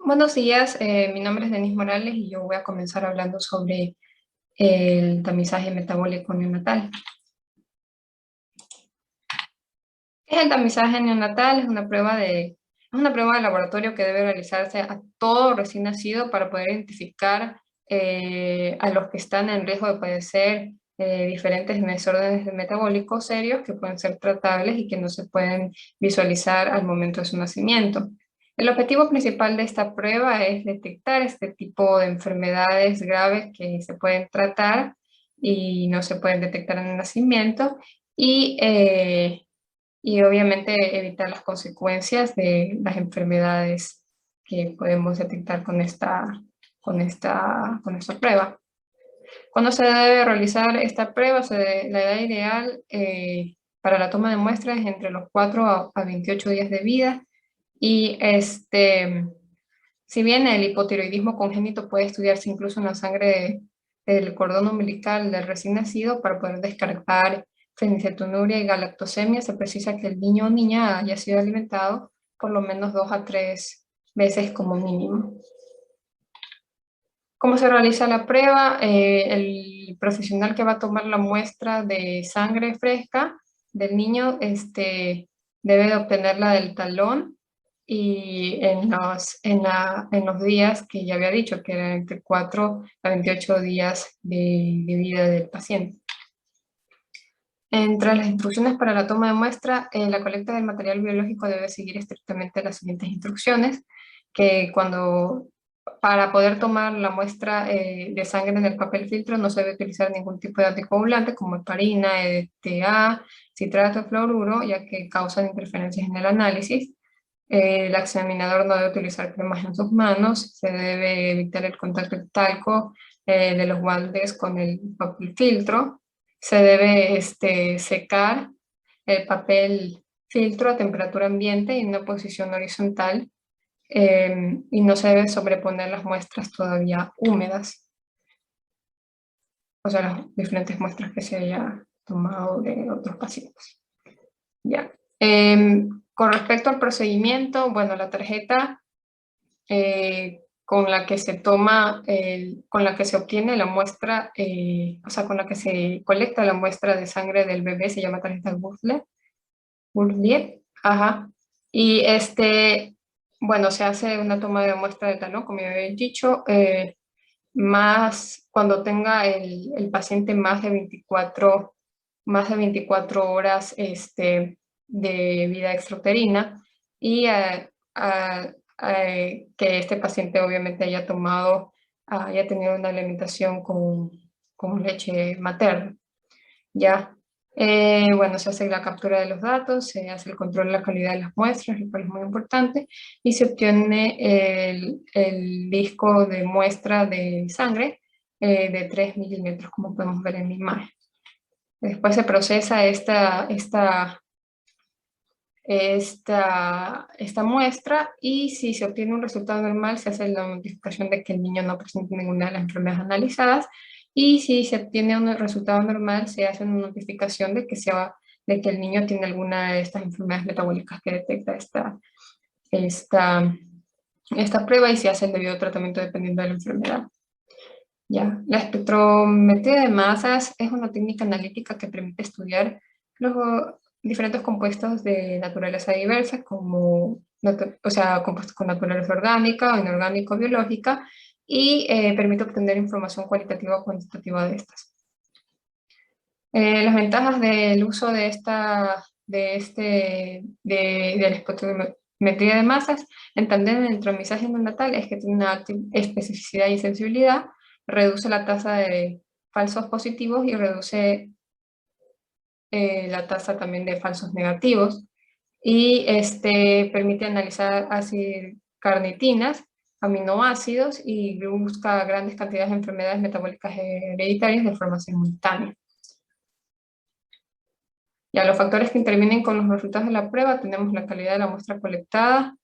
Buenos días, mi nombre es Denise Morales y yo voy a comenzar hablando sobre el tamizaje metabólico neonatal. ¿Qué es el tamizaje neonatal? Es una prueba de laboratorio que debe realizarse a todo recién nacido para poder identificar a los que están en riesgo de padecer diferentes desórdenes metabólicos serios que pueden ser tratables y que no se pueden visualizar al momento de su nacimiento. El objetivo principal de esta prueba es detectar este tipo de enfermedades graves que se pueden tratar y no se pueden detectar en el nacimiento y obviamente evitar las consecuencias de las enfermedades que podemos detectar con esta prueba. ¿Cuándo se debe realizar esta prueba? La edad ideal para la toma de muestras es entre los 4 a 28 días de vida y si bien el hipotiroidismo congénito puede estudiarse incluso en la sangre del cordón umbilical del recién nacido para poder descartar fenilcetonuria y galactosemia, se precisa que el niño o niña haya sido alimentado por lo menos 2 a 3 veces como mínimo. ¿Cómo se realiza la prueba? El profesional que va a tomar la muestra de sangre fresca del niño debe de obtenerla del talón y en los días que ya había dicho, que eran entre 4 a 28 días de vida del paciente. Entre las instrucciones para la toma de muestra, la colecta del material biológico debe seguir estrictamente las siguientes instrucciones, que para poder tomar la muestra de sangre en el papel filtro no se debe utilizar ningún tipo de anticoagulante como heparina, EDTA, citrato de fluoruro, ya que causan interferencias en el análisis. El examinador no debe utilizar cremas en sus manos, se debe evitar el contacto del talco de los guantes con el papel filtro, se debe secar el papel filtro a temperatura ambiente en una posición horizontal y no se debe sobreponer las muestras todavía húmedas, o sea, las diferentes muestras que se haya tomado de otros pacientes. Ya. Con respecto al procedimiento, bueno, la tarjeta con la que se toma, con la que se obtiene la muestra, o sea, con la que se colecta la muestra de sangre del bebé se llama tarjeta Gurlier, ajá. Y bueno, se hace una toma de muestra de talón, como ya había dicho, más cuando tenga el paciente más de 24 horas de vida extrauterina y que este paciente obviamente haya tenido una alimentación con leche materna, ¿ya? Bueno, se hace la captura de los datos, se hace el control de la calidad de las muestras, lo cual es muy importante, y se obtiene el disco de muestra de sangre de 3 milímetros, como podemos ver en la imagen. Después se procesa esta muestra y si se obtiene un resultado normal se hace la notificación de que el niño no presenta ninguna de las enfermedades analizadas y si se obtiene un resultado normal se hace una notificación de que el niño tiene alguna de estas enfermedades metabólicas que detecta esta prueba y se hace el debido tratamiento dependiendo de la enfermedad. Ya. La espectrometría de masas es una técnica analítica que permite estudiar los diferentes compuestos de naturaleza diversa, compuestos con naturaleza orgánica o inorgánico biológica, y permite obtener información cualitativa o cuantitativa de estas. Las ventajas del uso de la espectrometría de masas en tándem del entromizaje neonatal es que tiene una alta especificidad y sensibilidad, reduce la tasa de falsos positivos y reduce la tasa también de falsos negativos y permite analizar así carnitinas, aminoácidos y busca grandes cantidades de enfermedades metabólicas hereditarias de forma simultánea. Ya los factores que intervienen con los resultados de la prueba, tenemos la calidad de la muestra colectada,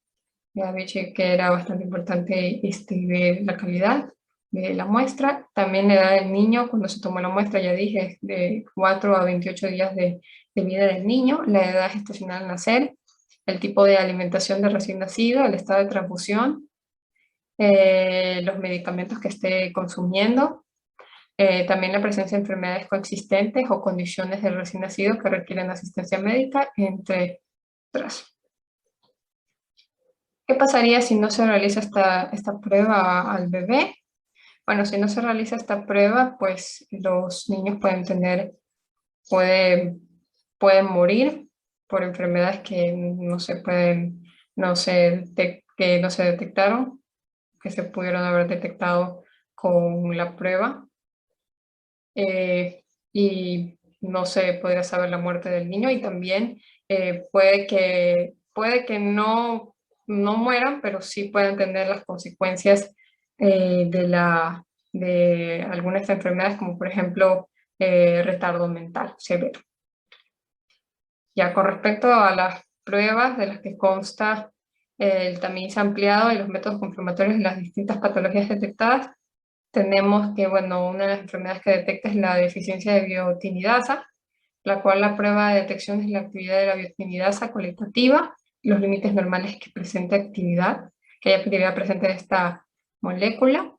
ya dije que era bastante importante ver la calidad de la muestra, también la edad del niño, cuando se tomó la muestra, ya dije, de 4 a 28 días de vida del niño, la edad gestacional al nacer, el tipo de alimentación del recién nacido, el estado de transfusión, los medicamentos que esté consumiendo, también la presencia de enfermedades coexistentes o condiciones del recién nacido que requieren asistencia médica, entre otras. ¿Qué pasaría si no se realiza esta prueba al bebé? Bueno, si no se realiza esta prueba, pues los niños pueden morir por enfermedades que no se pueden, que no se detectaron, que se pudieron haber detectado con la prueba. Y no se podría saber la muerte del niño, y también puede que no mueran, pero sí pueden tener las consecuencias de algunas enfermedades, como por ejemplo retardo mental severo. Ya con respecto a las pruebas de las que consta el tamiz ampliado y los métodos confirmatorios de las distintas patologías detectadas, tenemos que, bueno, una de las enfermedades que detecta es la deficiencia de biotinidasa, la cual la prueba de detección es la actividad de la biotinidasa cualitativa, los límites normales que presente actividad, que haya actividad presente de esta molécula.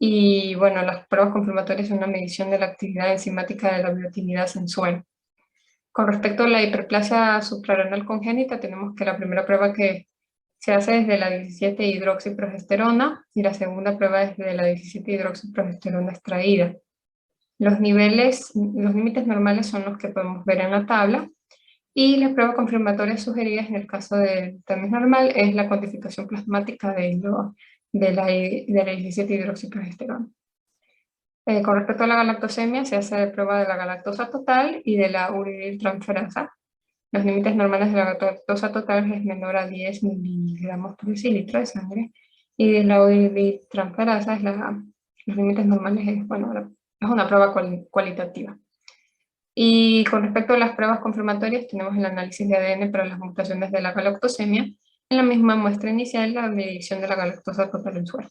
Y bueno, las pruebas confirmatorias son una medición de la actividad enzimática de la biotinidasa en suero. Con respecto a la hiperplasia suprarrenal congénita, tenemos que la primera prueba que se hace desde la 17-hidroxiprogesterona y la segunda prueba es de la 17-hidroxiprogesterona extraída. Los límites normales son los que podemos ver en la tabla, y las pruebas confirmatorias sugeridas en el caso del tamiz normal es la cuantificación plasmática de la 17-hidroxiprogesterona. Con respecto a la galactosemia, se hace prueba de la galactosa total y de la uridiltransferasa. Los límites normales de la galactosa total es menor a 10 miligramos por decilitro de sangre, y de la uridiltransferasa los límites normales es una prueba cualitativa. Y con respecto a las pruebas confirmatorias, tenemos el análisis de ADN para las mutaciones de la galactosemia. En la misma muestra inicial, la medición de la galactosa total en suero.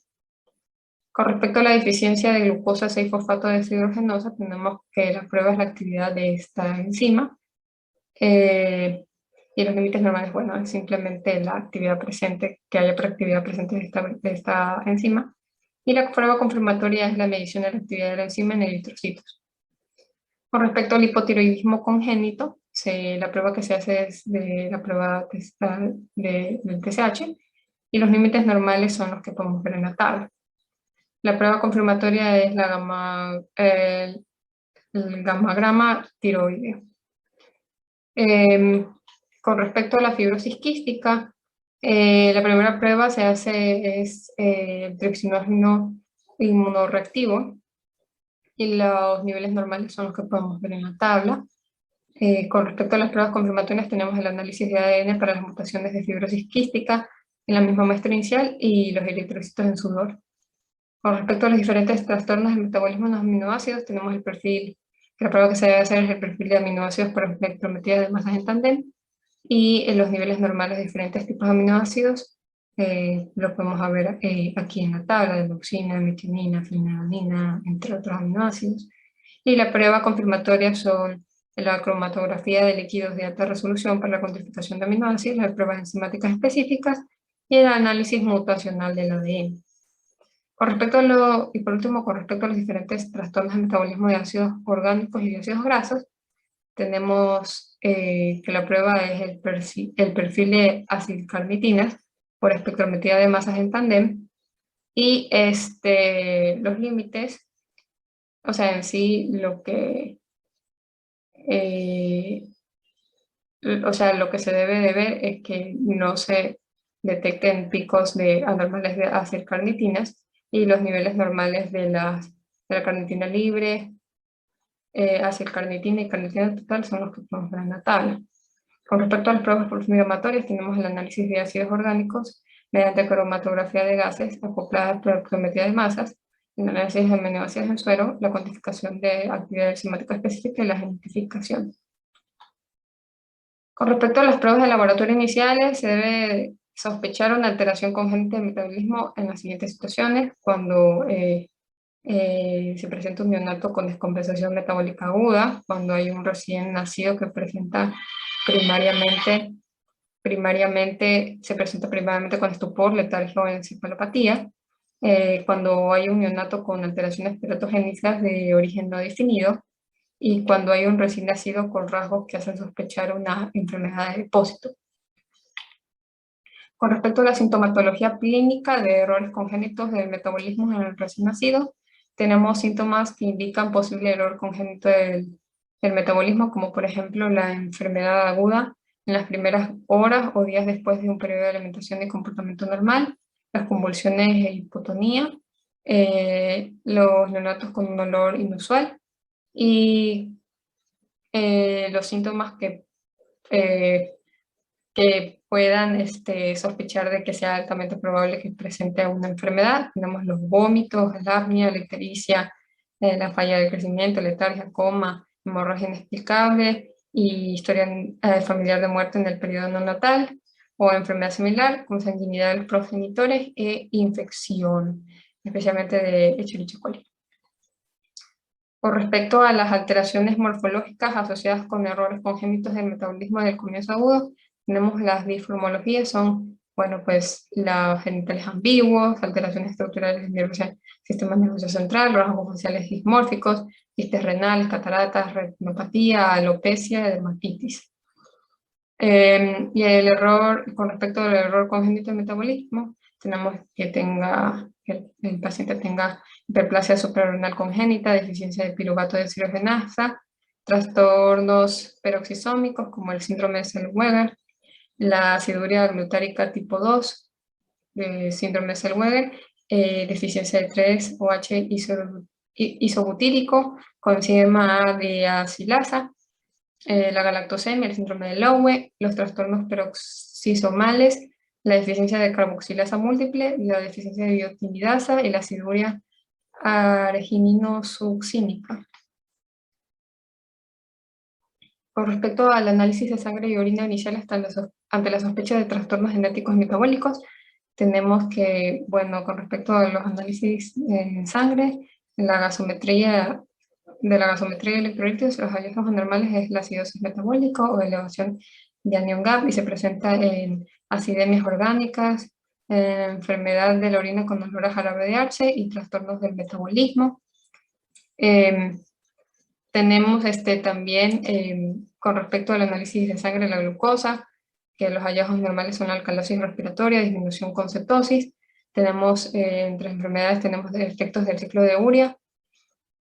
Con respecto a la deficiencia de glucosa 6-fosfato deshidrogenasa, tenemos que la prueba es la actividad de esta enzima. Y los límites normales, bueno, es simplemente la actividad presente, que haya proactividad presente de esta enzima. Y la prueba confirmatoria es la medición de la actividad de la enzima en eritrocitos. Con respecto al hipotiroidismo congénito, la prueba que se hace es de la prueba del TSH, y los límites normales son los que podemos ver en la tabla. La prueba confirmatoria es el gammagrama tiroideo. Con respecto a la fibrosis quística, la primera prueba es el tripsinógeno inmunorreactivo, y los niveles normales son los que podemos ver en la tabla. Con respecto a las pruebas confirmatorias, tenemos el análisis de ADN para las mutaciones de fibrosis quística en la misma muestra inicial y los eritrocitos en sudor. Con respecto a los diferentes trastornos del metabolismo de los aminoácidos, tenemos el perfil, la prueba que se debe hacer es el perfil de aminoácidos por espectrometría de masas en tándem, y en los niveles normales de diferentes tipos de aminoácidos lo podemos ver aquí en la tabla, de leucina, metionina, fenilalanina, entre otros aminoácidos. Y la prueba confirmatoria son la cromatografía de líquidos de alta resolución para la cuantificación de aminoácidos, las pruebas enzimáticas específicas y el análisis mutacional del ADN. Y por último, con respecto a los diferentes trastornos de metabolismo de ácidos orgánicos y de ácidos grasos, tenemos que la prueba es el perfil de acilcarnitinas por espectrometría de masas en tándem, y los límites, o sea, en sí lo que se debe de ver es que no se detecten picos anormales de acilcarnitinas, y los niveles normales de la carnitina libre, acilcarnitina y carnitina total son los que podemos ver en la tabla. Con respecto a las pruebas inflamatorias, tenemos el análisis de ácidos orgánicos mediante cromatografía de gases acoplada a espectrometría de masas, el análisis de aminoácidos en suero, la cuantificación de actividad enzimática específica y la genetificación. Con respecto a las pruebas de laboratorio iniciales, se debe sospechar una alteración congénita del metabolismo en las siguientes situaciones: cuando se presenta un neonato con descompensación metabólica aguda, cuando hay un recién nacido que presenta se presenta primariamente con estupor, letargia o encefalopatía, cuando hay un neonato con alteraciones teratogénicas de origen no definido y cuando hay un recién nacido con rasgos que hacen sospechar una enfermedad de depósito. Con respecto a la sintomatología clínica de errores congénitos del metabolismo en el recién nacido, tenemos síntomas que indican posible error congénito del metabolismo, como por ejemplo la enfermedad aguda en las primeras horas o días después de un periodo de alimentación y comportamiento normal, las convulsiones e hipotonía, los neonatos con un olor inusual y los síntomas que puedan sospechar de que sea altamente probable que presente una enfermedad. Tenemos los vómitos, la apnea, la ictericia, la falla del crecimiento, letargia, coma, hemorragia inexplicable y historia familiar de muerte en el periodo neonatal o enfermedad similar, consanguinidad de los progenitores e infección, especialmente de Escherichia coli. Con respecto a las alteraciones morfológicas asociadas con errores congénitos del metabolismo del comienzo agudo, tenemos las disformologías, son, bueno, pues los genitales ambiguos, alteraciones estructurales del sistema nervioso central, rasgos faciales dismórficos, quistes renales, cataratas, retinopatía, alopecia, dermatitis. Y el error, con respecto al error congénito del metabolismo, tenemos que el paciente tenga hiperplasia suprarrenal congénita, deficiencia de piruvato de deshidrogenasa, trastornos peroxisómicos como el síndrome de Zellweger, la aciduria glutárica tipo 2, síndrome de Zellweger, deficiencia de 3-OH isobutírico con enzima de acilasa, la galactosemia, el síndrome de Lowe, los trastornos peroxisomales, la deficiencia de carboxilasa múltiple, la deficiencia de biotinidasa y la aciduria argininosuccínica. Con respecto al análisis de sangre y orina inicial ante la sospecha de trastornos genéticos metabólicos, tenemos que, bueno, con respecto a los análisis en sangre, la gasometría de la gasometría de electrolitos, los hallazgos anormales es la acidosis metabólica o elevación de anión GAP y se presenta en acidemias orgánicas, enfermedad de la orina con olor a jarabe de arce y trastornos del metabolismo. Tenemos también, con respecto al análisis de sangre, la glucosa, que los hallazgos normales son alcalosis respiratoria, disminución con cetosis. Tenemos, entre enfermedades, tenemos efectos del ciclo de urea,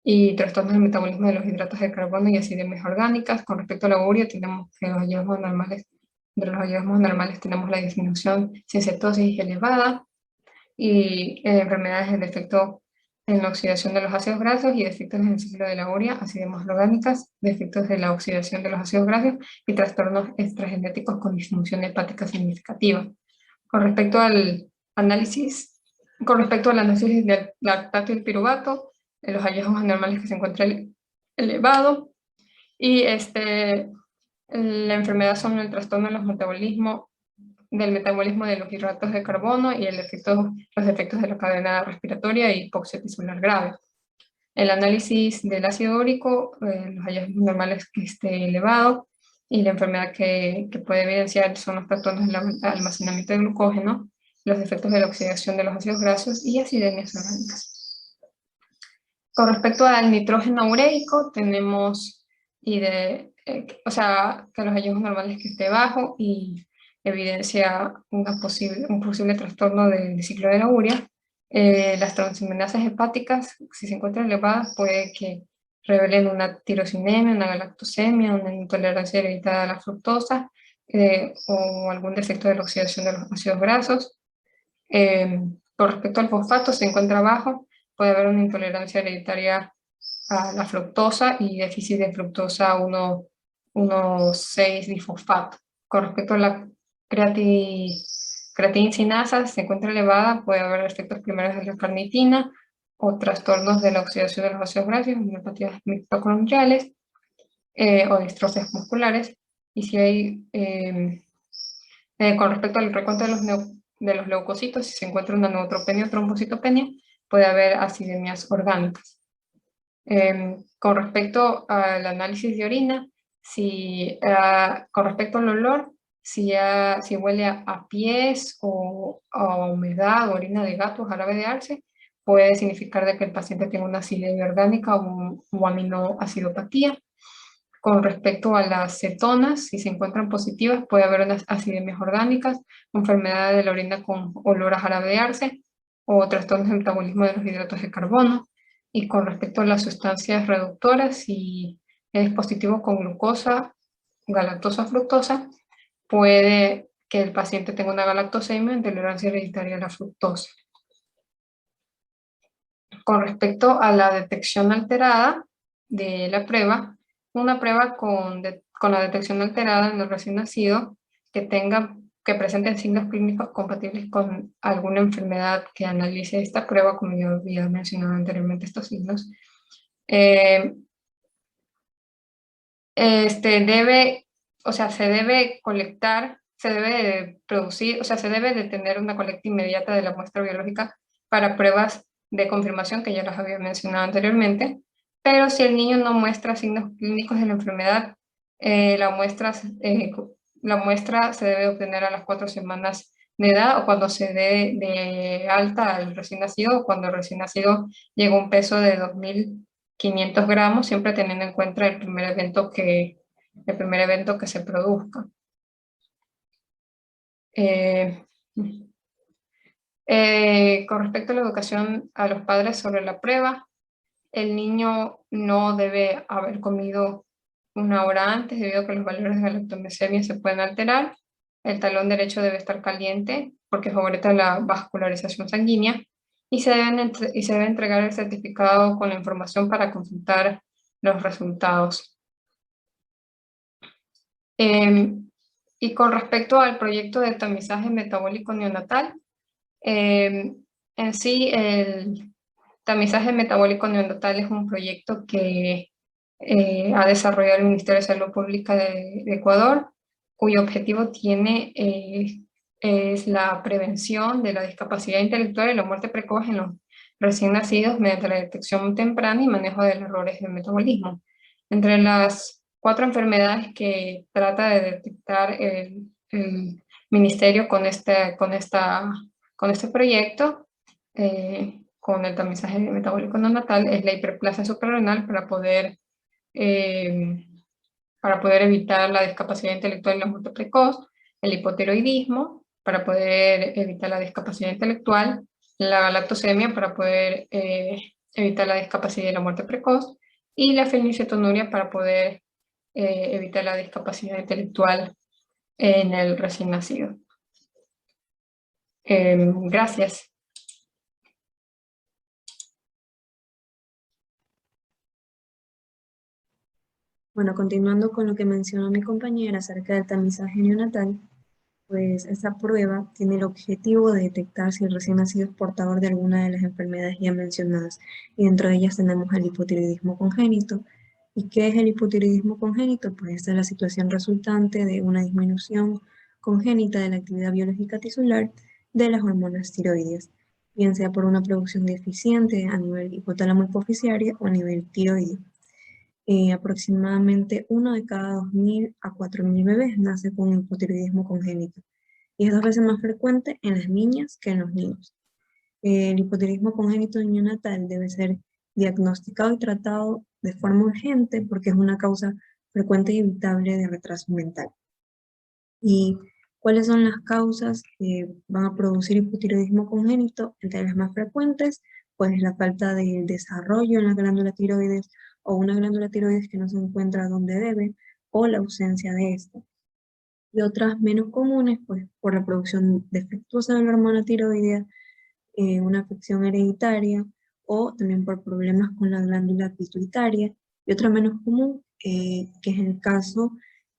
y trastornos del metabolismo de los hidratos de carbono y acidemias orgánicas. Con respecto a la urea, tenemos que los hallazgos normales, entre los hallazgos normales tenemos la disminución sin cetosis elevada y enfermedades del defecto en la oxidación de los ácidos grasos y defectos en el ciclo de la urea, acidemias orgánicas, defectos de la oxidación de los ácidos grasos y trastornos extragenéticos con disfunción hepática significativa. Con respecto al análisis, del lactato y el piruvato, los hallazgos anormales que se encuentran elevado y la enfermedad son el trastorno de del metabolismo de los hidratos de carbono y los efectos de la cadena respiratoria y hipoxia tisular grave. El análisis del ácido úrico, los hallazgos normales que esté elevado y la enfermedad que puede evidenciar son los trastornos del almacenamiento de glucógeno, los efectos de la oxidación de los ácidos grasos y acidemias orgánicas. Con respecto al nitrógeno ureico, tenemos que los hallazgos normales que esté bajo y evidencia un posible trastorno del ciclo de la urea. Las transaminasas hepáticas, si se encuentran elevadas, puede que revelen una tirosinemia, una galactosemia, una intolerancia hereditaria a la fructosa o algún defecto de la oxidación de los ácidos grasos. Con respecto al fosfato, se encuentra bajo, puede haber una intolerancia hereditaria a la fructosa y déficit de fructosa 1,6 difosfato. Con respecto a la creatincinasa, se encuentra elevada, puede haber efectos primeros de la carnitina o trastornos de la oxidación de los ácidos grasos, neuropatías mitocondriales o distrofias musculares. Y si hay, con respecto al recuento de los leucocitos, si se encuentra una neutropenia o trombocitopenia, puede haber acidemias orgánicas. Con respecto al análisis de orina, con respecto al olor, si huele a pies o a humedad o orina de gato o jarabe de arce, puede significar de que el paciente tiene una acidemia orgánica o aminoacidopatía. Con respecto a las cetonas, si se encuentran positivas, puede haber unas acidemias orgánicas, enfermedad de la orina con olor a jarabe de arce o trastornos de metabolismo de los hidratos de carbono. Y con respecto a las sustancias reductoras, si es positivo con glucosa, galactosa, fructosa, puede que el paciente tenga una galactosemia, intolerancia hereditaria a la fructosa. Con respecto a la detección alterada de la prueba, una prueba con la detección alterada en el recién nacido que presenten signos clínicos compatibles con alguna enfermedad que analice esta prueba, como yo había mencionado anteriormente estos signos, eh, se debe colectar, se debe de producir, o sea, se debe de tener una colecta inmediata de la muestra biológica para pruebas de confirmación, que ya las había mencionado anteriormente, pero si el niño no muestra signos clínicos de la enfermedad, la muestra se debe obtener a las 4 semanas de edad o cuando se dé de alta al recién nacido o cuando el recién nacido llega a un peso de 2.500 gramos, siempre teniendo en cuenta el primer evento que se produzca. Eh, con respecto a la educación a los padres sobre la prueba, el niño no debe haber comido 1 hora antes debido a que los valores de galactosemia se pueden alterar. El talón derecho debe estar caliente porque favorece la vascularización sanguínea y se debe entregar el certificado con la información para consultar los resultados. Y con respecto al proyecto de tamizaje metabólico neonatal, en sí el tamizaje metabólico neonatal es un proyecto que ha desarrollado el Ministerio de Salud Pública de Ecuador, cuyo objetivo es la prevención de la discapacidad intelectual y la muerte precoz en los recién nacidos mediante la detección temprana y manejo de errores de metabolismo. Entre las 4 enfermedades que trata de detectar el ministerio con este proyecto, con el tamizaje metabólico neonatal, es la hiperplasia suprarrenal eh, para poder evitar la discapacidad intelectual y la muerte precoz, el hipotiroidismo para poder evitar la discapacidad intelectual, la galactosemia para poder evitar la discapacidad y la muerte precoz, y la fenilcetonuria para poder evitar la discapacidad intelectual en el recién nacido. Gracias. Bueno, continuando con lo que mencionó mi compañera acerca del tamizaje neonatal, pues esta prueba tiene el objetivo de detectar si el recién nacido es portador de alguna de las enfermedades ya mencionadas, y dentro de ellas tenemos el hipotiroidismo congénito. ¿Y qué es el hipotiroidismo congénito? Pues esta es la situación resultante de una disminución congénita de la actividad biológica tisular de las hormonas tiroides, bien sea por una producción deficiente a nivel hipotálamo hipoficiario o a nivel tiroideo. Aproximadamente 1 de cada 2.000 a 4.000 bebés nace con hipotiroidismo congénito y es 2 veces más frecuente en las niñas que en los niños. El hipotiroidismo congénito neonatal debe ser diagnosticado y tratado de forma urgente porque es una causa frecuente y evitable de retraso mental. ¿Y cuáles son las causas que van a producir hipotiroidismo congénito? Entre las más frecuentes, pues la falta de desarrollo en la glándula tiroides o una glándula tiroides que no se encuentra donde debe o la ausencia de esta. Y otras menos comunes, pues por la producción defectuosa de la hormona tiroidea, una afección hereditaria o también por problemas con la glándula pituitaria. Y otra menos común, que es el caso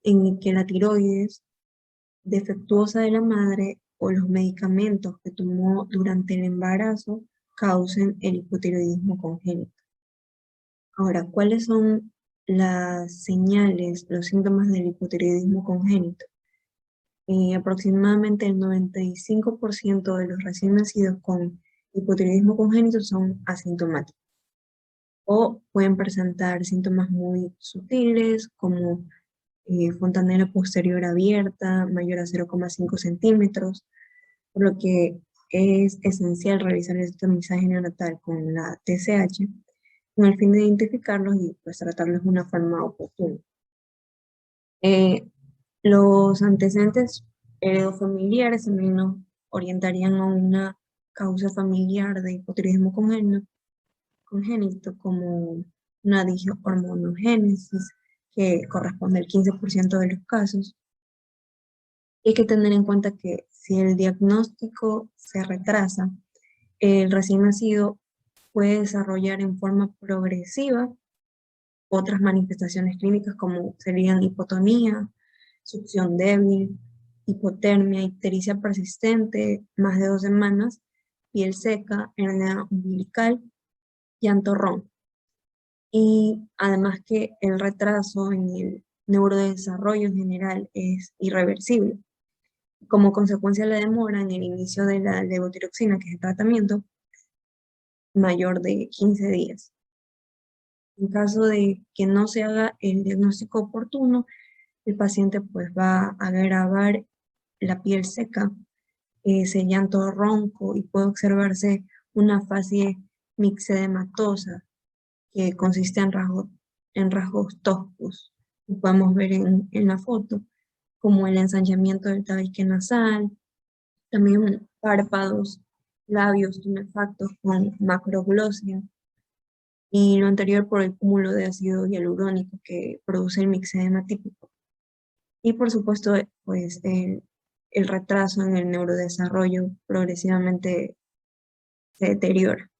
en el que la tiroides defectuosa de la madre o los medicamentos que tomó durante el embarazo causen el hipotiroidismo congénito. Ahora, ¿cuáles son las señales, los síntomas del hipotiroidismo congénito? Aproximadamente el 95% de los recién nacidos con hipotiroidismo congénito son asintomáticos o pueden presentar síntomas muy sutiles como fontanela posterior abierta, mayor a 0,5 centímetros, por lo que es esencial realizar el tamizaje neonatal con la TSH con el fin de identificarlos y pues tratarlos de una forma oportuna. Los antecedentes heredofamiliares también nos orientarían a una causa familiar de hipotiroidismo congénito como una dishormonogénesis que corresponde al 15% de los casos. Hay que tener en cuenta que si el diagnóstico se retrasa, el recién nacido puede desarrollar en forma progresiva otras manifestaciones clínicas como serían hipotonía, succión débil, hipotermia, ictericia persistente, más de 2 semanas, piel seca, hernia umbilical, llanto ronco. Y además que el retraso en el neurodesarrollo en general es irreversible. Como consecuencia de la demora en el inicio de la levotiroxina, que es el tratamiento, mayor de 15 días. En caso de que no se haga el diagnóstico oportuno, el paciente pues va a agravar la piel seca, ese llanto ronco y puede observarse una fase mixedematosa que consiste en rasgos toscos. Lo podemos ver en la foto, como el ensanchamiento del tabique nasal, también párpados, labios tumefactos con macroglosia, y lo anterior por el cúmulo de ácido hialurónico que produce el mixedema típico. Y por supuesto, pues el retraso en el neurodesarrollo progresivamente se deteriora.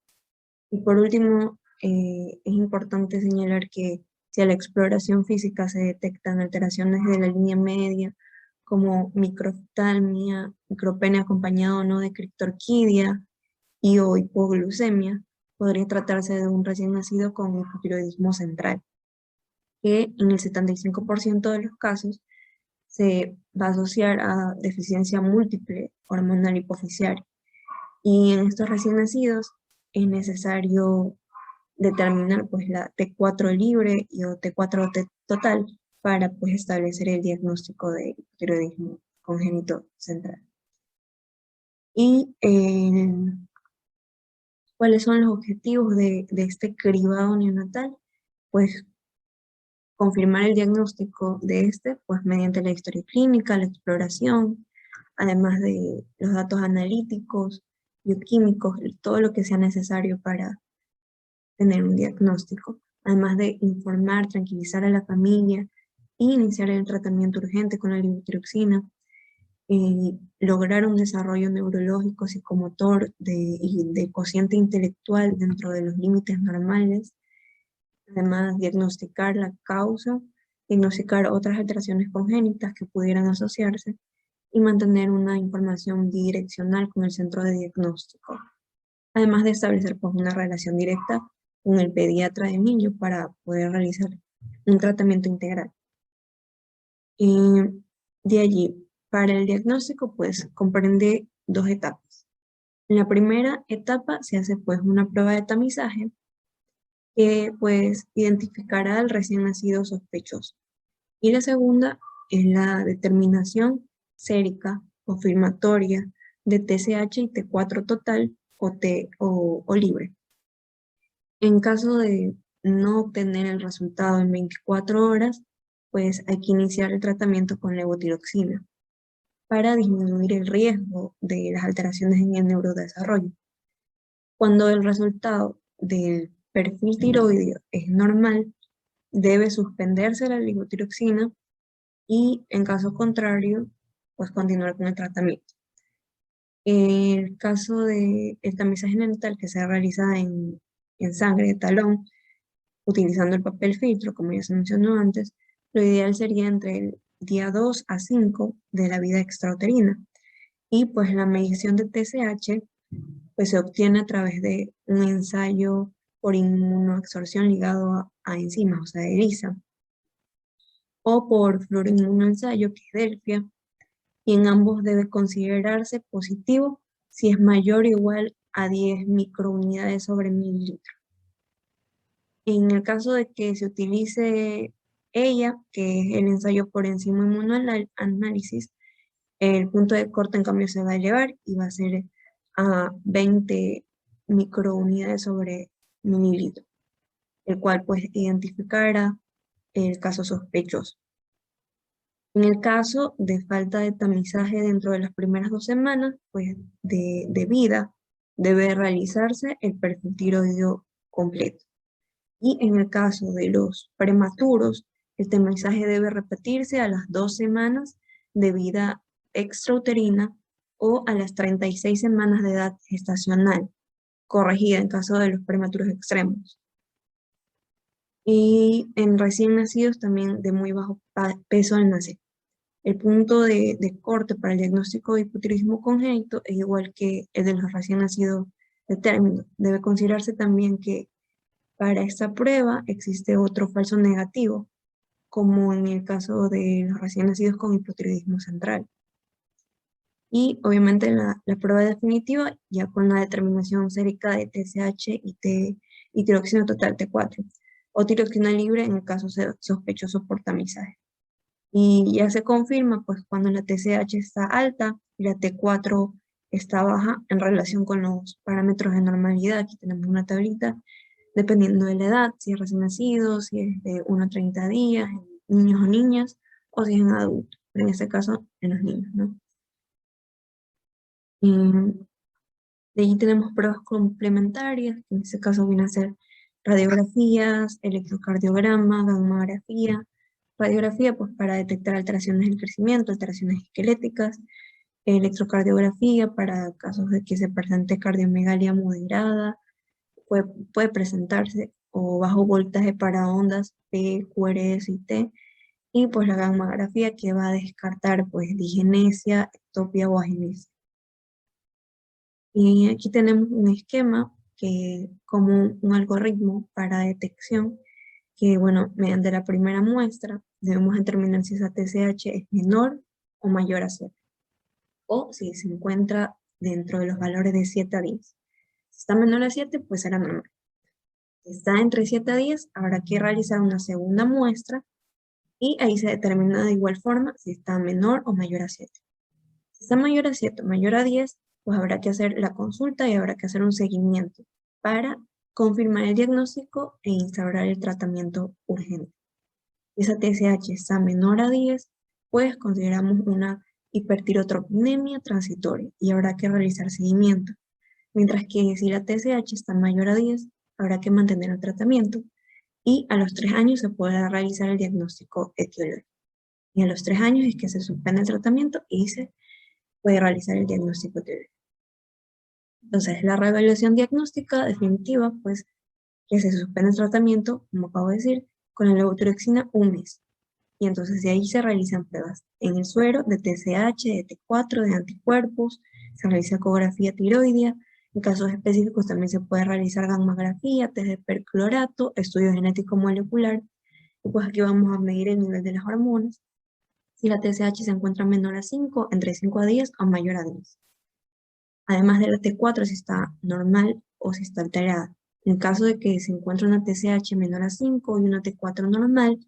Y por último, es importante señalar que si a la exploración física se detectan alteraciones de la línea media, como microftalmia, micropenia acompañado o no de criptorquidia y o hipoglucemia, podría tratarse de un recién nacido con hipotiroidismo central, que en el 75% de los casos se va a asociar a deficiencia múltiple hormonal hipoficiaria. Y en estos recién nacidos es necesario determinar pues la T4 libre y o T4 total para pues establecer el diagnóstico de hipotiroidismo congénito central. Y ¿cuáles son los objetivos de este cribado neonatal? Pues confirmar el diagnóstico de este, pues mediante la historia clínica, la exploración, además de los datos analíticos, bioquímicos, todo lo que sea necesario para tener un diagnóstico, además de informar, tranquilizar a la familia e iniciar el tratamiento urgente con la levotiroxina, lograr un desarrollo neurológico, psicomotor y de cociente intelectual dentro de los límites normales. Además, diagnosticar la causa, diagnosticar otras alteraciones congénitas que pudieran asociarse y mantener una información bidireccional con el centro de diagnóstico. Además de establecer pues, una relación directa con el pediatra de niño para poder realizar un tratamiento integral. De allí, para el diagnóstico, pues comprende 2 etapas. En la primera etapa se hace pues una prueba de tamizaje que pues identificará al recién nacido sospechoso. Y la segunda es la determinación sérica confirmatoria de TSH y T4 total o libre. En caso de no obtener el resultado en 24 horas, pues hay que iniciar el tratamiento con levotiroxina para disminuir el riesgo de las alteraciones en el neurodesarrollo. Cuando el resultado del perfil tiroideo es normal, debe suspenderse la levotiroxina y en caso contrario, pues continuar con el tratamiento. En el caso del tamizaje neonatal que se realiza en sangre de talón, utilizando el papel filtro, como ya se mencionó antes, lo ideal sería entre el día 2 a 5 de la vida extrauterina. Y pues la medición de TSH pues, se obtiene a través de un ensayo por inmunoabsorción ligado a enzimas, o sea, ELISA, o por fluoroinmunoensayo, que es DELFIA, y en ambos debe considerarse positivo si es mayor o igual a 10 microunidades sobre mililitro. En el caso de que se utilice ella, que es el ensayo por enzima inmunoanálisis, el punto de corte en cambio se va a elevar y va a ser a 20 microunidades sobre mililitro, el cual pues identificará el caso sospechoso. En el caso de falta de tamizaje dentro de las primeras 2 semanas pues, de vida, debe realizarse el perfil tiroideo completo. Y en el caso de los prematuros, el tamizaje debe repetirse a las 2 semanas de vida extrauterina o a las 36 semanas de edad gestacional, corregida en caso de los prematuros extremos. Y en recién nacidos también de muy bajo peso al nacer. El punto de corte para el diagnóstico de hipotiroidismo congénito es igual que el de los recién nacidos de término. Debe considerarse también que para esta prueba existe otro falso negativo, como en el caso de los recién nacidos con hipotiroidismo central. Y obviamente la prueba definitiva ya con la determinación sérica de TSH y tiroxina total T4, o tiroxina libre en el caso sospechoso por tamizaje. Y ya se confirma pues cuando la TSH está alta y la T4 está baja en relación con los parámetros de normalidad. Aquí tenemos una tablita dependiendo de la edad, si es recién nacido, si es de 1 a 30 días, en niños o niñas, o si es en adultos, en este caso en los niños, ¿no? De ahí tenemos pruebas complementarias, que en este caso vienen a ser radiografías, electrocardiograma, gammagrafía. Radiografía, pues para detectar alteraciones del crecimiento, alteraciones esqueléticas. Electrocardiografía para casos de que se presente cardiomegalia moderada, puede presentarse, o bajo voltaje para ondas P, QRS y T. Y pues la gammagrafía que va a descartar pues digenesia, ectopia o agenesia. Y aquí tenemos un esquema que como un algoritmo para detección que, bueno, mediante la primera muestra debemos determinar si esa TSH es menor o mayor a 7, o si se encuentra dentro de los valores de 7 a 10. Si está menor a 7, pues será normal. Si está entre 7 a 10, habrá que realizar una segunda muestra y ahí se determina de igual forma si está menor o mayor a 7. Si está mayor a 7 o mayor a 10, pues habrá que hacer la consulta y habrá que hacer un seguimiento para confirmar el diagnóstico e instaurar el tratamiento urgente. Si esa TSH está menor a 10, pues consideramos una hipertirotropinemia transitoria y habrá que realizar seguimiento. Mientras que si la TSH está mayor a 10, habrá que mantener el tratamiento y a los 3 años se podrá realizar el diagnóstico etiológico. Y a los 3 años es que se suspende el tratamiento y se puede realizar el diagnóstico etiológico. Entonces, la reevaluación diagnóstica definitiva, pues, que se suspende el tratamiento, como acabo de decir, con la levotiroxina un mes. Y entonces de ahí se realizan pruebas en el suero de TSH, de T4, de anticuerpos, se realiza ecografía tiroidea, en casos específicos también se puede realizar gammagrafía, test de perclorato, estudio genético molecular, y pues aquí vamos a medir el nivel de las hormonas. Si la TSH se encuentra menor a 5, entre 5 a 10 o mayor a 10. Además de la T4 si está normal o si está alterada. En caso de que se encuentre una TSH menor a 5 y una T4 normal,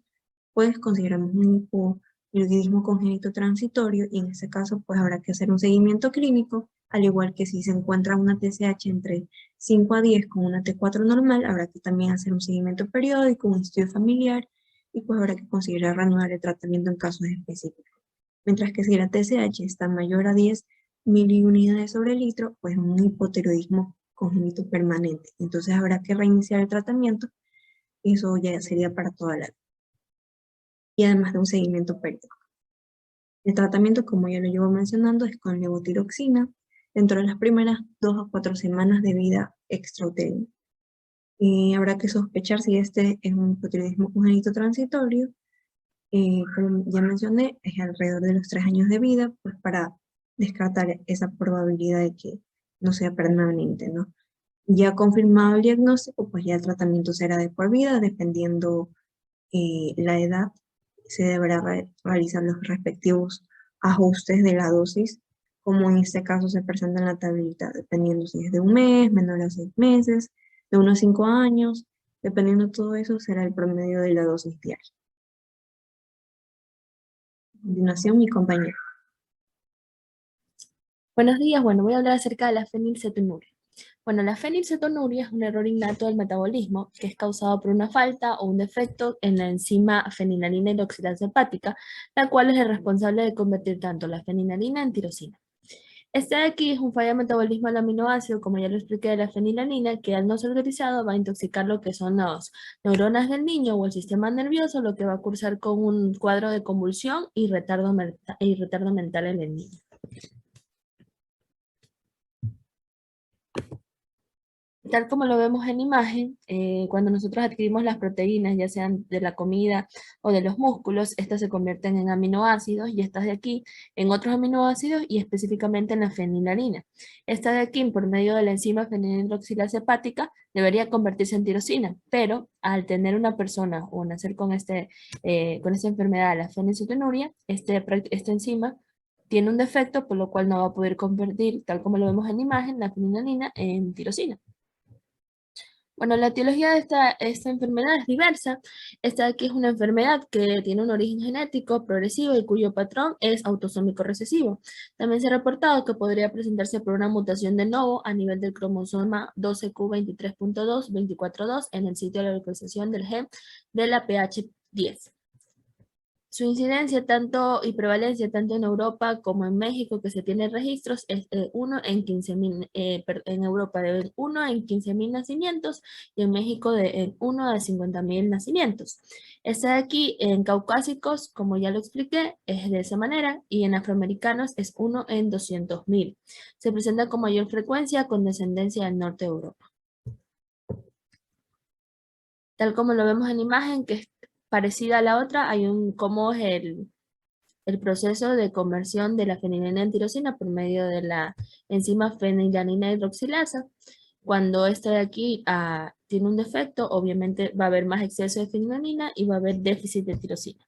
pues consideramos un hipotiroidismo congénito transitorio y en este caso pues habrá que hacer un seguimiento clínico, al igual que si se encuentra una TSH entre 5 a 10 con una T4 normal, habrá que también hacer un seguimiento periódico, un estudio familiar y pues habrá que considerar reanudar el tratamiento en casos específicos. Mientras que si la TSH está mayor a 10 miliunidades sobre litro, pues un hipotiroidismo congénito permanente. Entonces habrá que reiniciar el tratamiento y eso ya sería para toda la vida. Y además de un seguimiento periódico. El tratamiento, como ya lo llevo mencionando, es con levotiroxina dentro de las primeras 2 a 4 semanas de vida extrauterina. Y habrá que sospechar si este es un hipotiroidismo congénito transitorio. Como ya mencioné, es alrededor de los 3 años de vida, pues para descartar esa probabilidad de que no sea permanente, ¿no? Ya confirmado el diagnóstico, pues ya el tratamiento será de por vida, dependiendo la edad, se deberá realizar los respectivos ajustes de la dosis, como en este caso se presenta en la tablita, dependiendo si es de un mes, menor a 6 meses, de 1 a 5 años, dependiendo de todo eso, será el promedio de la dosis diaria. continuación mi compañero. Buenos días, bueno, voy a hablar acerca de la fenilcetonuria. Bueno, la fenilcetonuria es un error innato del metabolismo que es causado por una falta o un defecto en la enzima fenilalanina hidroxilasa hepática, la cual es el responsable de convertir tanto la fenilalanina en tirosina. Este de aquí es un fallo de metabolismo del aminoácido, como ya lo expliqué, de la fenilalanina, que al no ser utilizado va a intoxicar lo que son las neuronas del niño o el sistema nervioso, lo que va a cursar con un cuadro de convulsión y retardo mental en el niño. Tal como lo vemos en imagen, cuando nosotros adquirimos las proteínas, ya sean de la comida o de los músculos, estas se convierten en aminoácidos y estas de aquí en otros aminoácidos y específicamente en la fenilalanina. Esta de aquí, por medio de la enzima fenilhidroxilasa hepática, debería convertirse en tirosina, pero al tener una persona o nacer con esta enfermedad, la fenilcetonuria, esta enzima tiene un defecto, por lo cual no va a poder convertir, tal como lo vemos en imagen, la fenilalanina en tirosina. Bueno, la etiología de esta enfermedad es diversa. Esta de aquí es una enfermedad que tiene un origen genético progresivo y cuyo patrón es autosómico recesivo. También se ha reportado que podría presentarse por una mutación de novo a nivel del cromosoma 12q23.2, 24.2 en el sitio de la localización del gen de la PH10. Su incidencia y prevalencia tanto en Europa como en México, que se tienen registros, es 1 en 15.000, en Europa de 1 en 15.000 nacimientos y en México de 1 a 50.000 nacimientos. Esta de aquí en caucásicos, como ya lo expliqué, es de esa manera y en afroamericanos es 1 en 200.000. Se presenta con mayor frecuencia con descendencia del norte de Europa. Tal como lo vemos en imagen, que es parecida a la otra, hay cómo es el proceso de conversión de la fenilalanina en tirosina por medio de la enzima fenilalanina hidroxilasa. Cuando esta de aquí tiene un defecto, obviamente va a haber más exceso de fenilalanina y va a haber déficit de tirosina.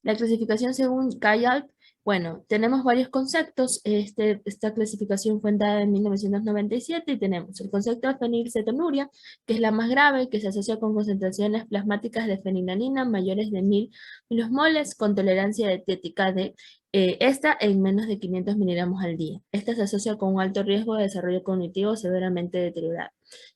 La clasificación según Kayal, bueno, tenemos varios conceptos. Esta clasificación fue dada en 1997 y tenemos el concepto de fenilcetonuria, que es la más grave, que se asocia con concentraciones plasmáticas de fenilalanina mayores de 1000 milosmoles con tolerancia dietética de esta en menos de 500 miligramos al día. Esta se asocia con un alto riesgo de desarrollo cognitivo severamente deteriorado.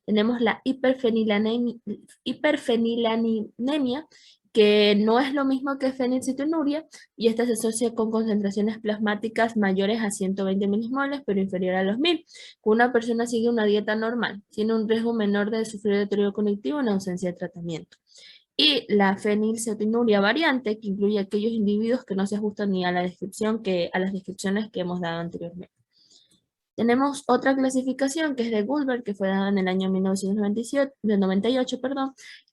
Tenemos la hiperfenilaninemia, que no es lo mismo que fenilcetonuria, y esta se asocia con concentraciones plasmáticas mayores a 120 milismoles, pero inferior a los 1000. Cuando una persona sigue una dieta normal, tiene un riesgo menor de sufrir deterioro cognitivo en ausencia de tratamiento. Y la fenilcetonuria variante, que incluye aquellos individuos que no se ajustan ni a las descripciones que hemos dado anteriormente. Tenemos otra clasificación que es de Goldberg, que fue dada en el año 1998,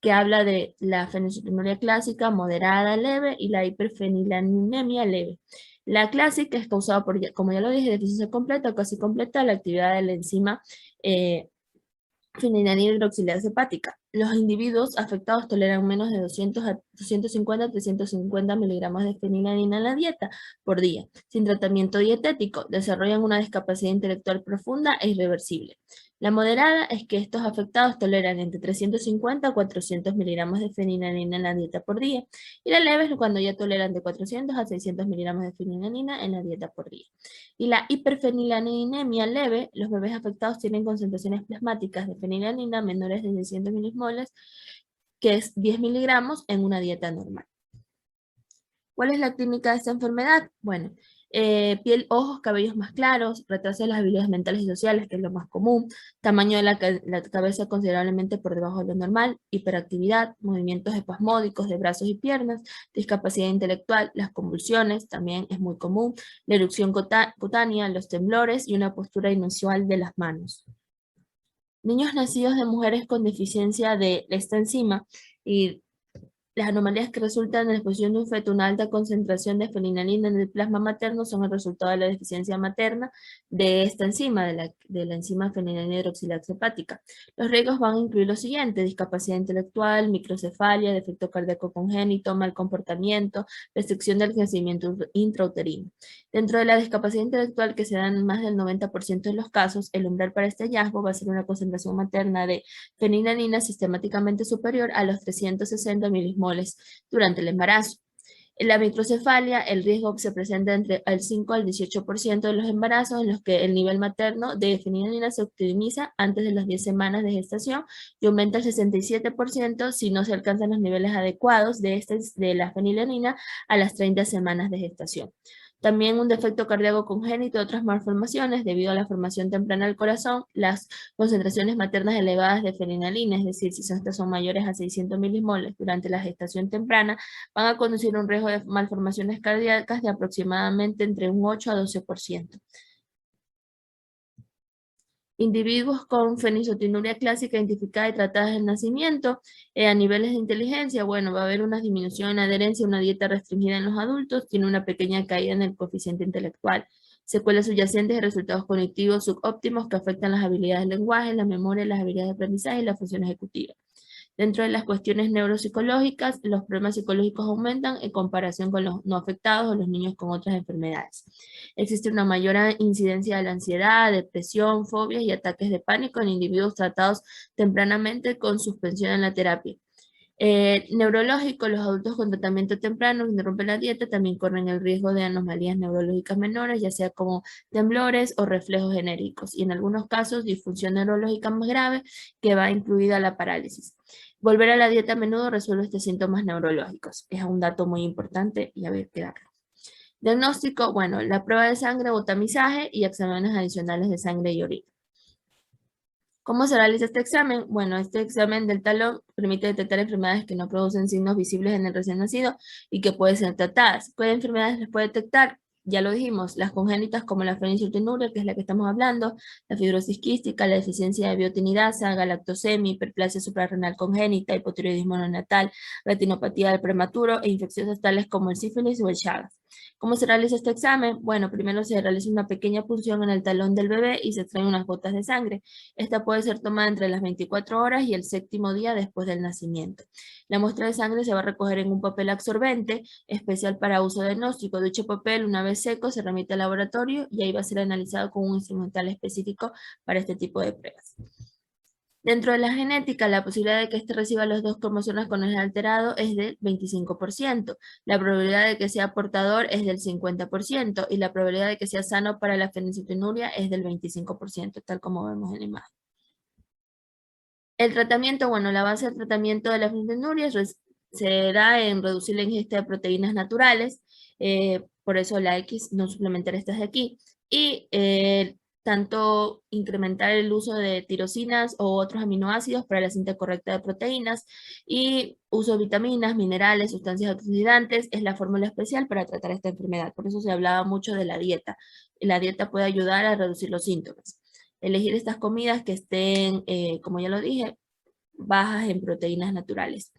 que habla de la fenilcetonuria clásica, moderada, leve y la hiperfenilaninemia leve. La clásica es causada por, como ya lo dije, deficiencia completa o casi completa de la actividad de la enzima fenilalanina hidroxilasa hepática. Los individuos afectados toleran menos de 200 a 250 a 350 miligramos de fenilalanina en la dieta por día. Sin tratamiento dietético, desarrollan una discapacidad intelectual profunda e irreversible. La moderada es que estos afectados toleran entre 350 a 400 miligramos de fenilalanina en la dieta por día. Y la leve es cuando ya toleran de 400 a 600 miligramos de fenilalanina en la dieta por día. Y la hiperfenilaninemia leve, los bebés afectados tienen concentraciones plasmáticas de fenilalanina menores de 600 milismoles, que es 10 miligramos en una dieta normal. ¿Cuál es la clínica de esta enfermedad? Bueno, piel, ojos, cabellos más claros, retraso de las habilidades mentales y sociales, que es lo más común, tamaño de la cabeza considerablemente por debajo de lo normal, hiperactividad, movimientos espasmódicos de brazos y piernas, discapacidad intelectual, las convulsiones, también es muy común, la erupción cutánea, los temblores y una postura inusual de las manos. Niños nacidos de mujeres con deficiencia de esta enzima y las anomalías que resultan de la exposición de un feto a una alta concentración de fenilalanina en el plasma materno son el resultado de la deficiencia materna de esta enzima, de la enzima fenilalanina hidroxilasa hepática. Los riesgos van a incluir lo siguiente: discapacidad intelectual, microcefalia, defecto cardíaco congénito, mal comportamiento, restricción del crecimiento intrauterino. Dentro de la discapacidad intelectual, que se da en más del 90% de los casos, el umbral para este hallazgo va a ser una concentración materna de fenilalanina sistemáticamente superior a los 360 milismoles durante el embarazo. En la microcefalia, el riesgo se presenta entre el 5 al 18% de los embarazos en los que el nivel materno de fenilanina se optimiza antes de las 10 semanas de gestación y aumenta al 67% si no se alcanzan los niveles adecuados de la fenilanina a las 30 semanas de gestación. También un defecto cardíaco congénito y otras malformaciones debido a la formación temprana del corazón, las concentraciones maternas elevadas de fenilanina, es decir, si estas son mayores a 600 milimoles durante la gestación temprana, van a conducir a un riesgo de malformaciones cardíacas de aproximadamente entre un 8 a 12%. Individuos con fenisotinuria clásica identificada y tratada desde el nacimiento, a niveles de inteligencia, bueno, va a haber una disminución en adherencia a una dieta restringida en los adultos, tiene una pequeña caída en el coeficiente intelectual, secuelas subyacentes de resultados cognitivos subóptimos que afectan las habilidades del lenguaje, la memoria, las habilidades de aprendizaje y la función ejecutiva. Dentro de las cuestiones neuropsicológicas, los problemas psicológicos aumentan en comparación con los no afectados o los niños con otras enfermedades. Existe una mayor incidencia de la ansiedad, depresión, fobias y ataques de pánico en individuos tratados tempranamente con suspensión en la terapia. Neurológico, los adultos con tratamiento temprano que interrumpen la dieta también corren el riesgo de anomalías neurológicas menores, ya sea como temblores o reflejos genéricos, y en algunos casos disfunción neurológica más grave que va incluida la parálisis. Volver a la dieta a menudo resuelve estos síntomas neurológicos. Es un dato muy importante y había que darlo. Diagnóstico, bueno, la prueba de sangre o tamizaje y exámenes adicionales de sangre y orina. ¿Cómo se realiza este examen? Bueno, este examen del talón permite detectar enfermedades que no producen signos visibles en el recién nacido y que pueden ser tratadas. ¿Qué enfermedades les puede detectar? Ya lo dijimos, las congénitas como la fenilcetonúria, que es la que estamos hablando, la fibrosis quística, la deficiencia de biotinidasa, galactosemia, hiperplasia suprarrenal congénita, hipotiroidismo neonatal, retinopatía del prematuro e infecciosas tales como el sífilis o el Chagas. ¿Cómo se realiza este examen? Bueno, primero se realiza una pequeña punción en el talón del bebé y se extraen unas gotas de sangre. Esta puede ser tomada entre las 24 horas y el 7º día después del nacimiento. La muestra de sangre se va a recoger en un papel absorbente especial para uso diagnóstico. Dicho papel, una vez seco, se remite al laboratorio y ahí va a ser analizado con un instrumental específico para este tipo de pruebas. Dentro de la genética, la posibilidad de que éste reciba los 2 cromosomas con el alterado es del 25%. La probabilidad de que sea portador es del 50% y la probabilidad de que sea sano para la fenilcetonuria es del 25%, tal como vemos en la imagen. El tratamiento, bueno, la base del tratamiento de la fenilcetonuria se da en reducir la ingesta de proteínas naturales, por eso la X, no suplementar estas de aquí, y tanto incrementar el uso de tirosinas o otros aminoácidos para la síntesis correcta de proteínas y uso de vitaminas, minerales, sustancias oxidantes es la fórmula especial para tratar esta enfermedad. Por eso se hablaba mucho de la dieta. La dieta puede ayudar a reducir los síntomas. Elegir estas comidas que estén, como ya lo dije, bajas en proteínas naturales.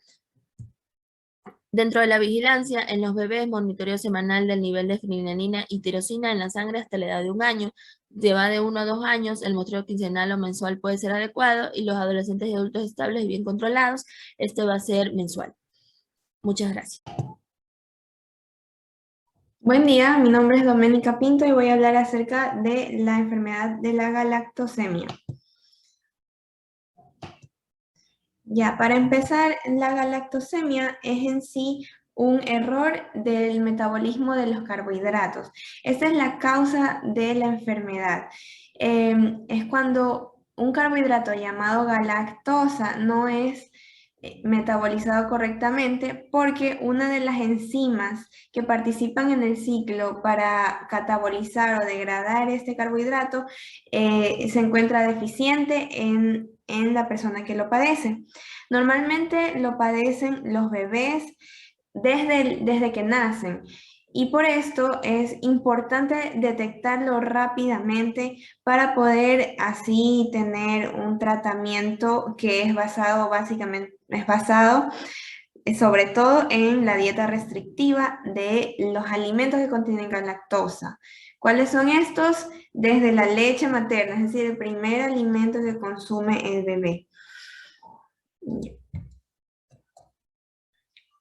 Dentro de la vigilancia, en los bebés, monitoreo semanal del nivel de fenilanina y tirosina en la sangre hasta la edad de 1 año. Lleva de 1 a 2 años, el muestreo quincenal o mensual puede ser adecuado y los adolescentes y adultos estables y bien controlados, este va a ser mensual. Muchas gracias. Buen día, mi nombre es Doménica Pinto y voy a hablar acerca de la enfermedad de la galactosemia. Ya, para empezar, la galactosemia es en sí un error del metabolismo de los carbohidratos. Esta es la causa de la enfermedad. Es cuando un carbohidrato llamado galactosa no es metabolizado correctamente porque una de las enzimas que participan en el ciclo para catabolizar o degradar este carbohidrato se encuentra deficiente en la persona que lo padece. Normalmente lo padecen los bebés desde que nacen. Y por esto es importante detectarlo rápidamente para poder así tener un tratamiento que es basado sobre todo en la dieta restrictiva de los alimentos que contienen galactosa. ¿Cuáles son estos? Desde la leche materna, es decir, el primer alimento que consume el bebé.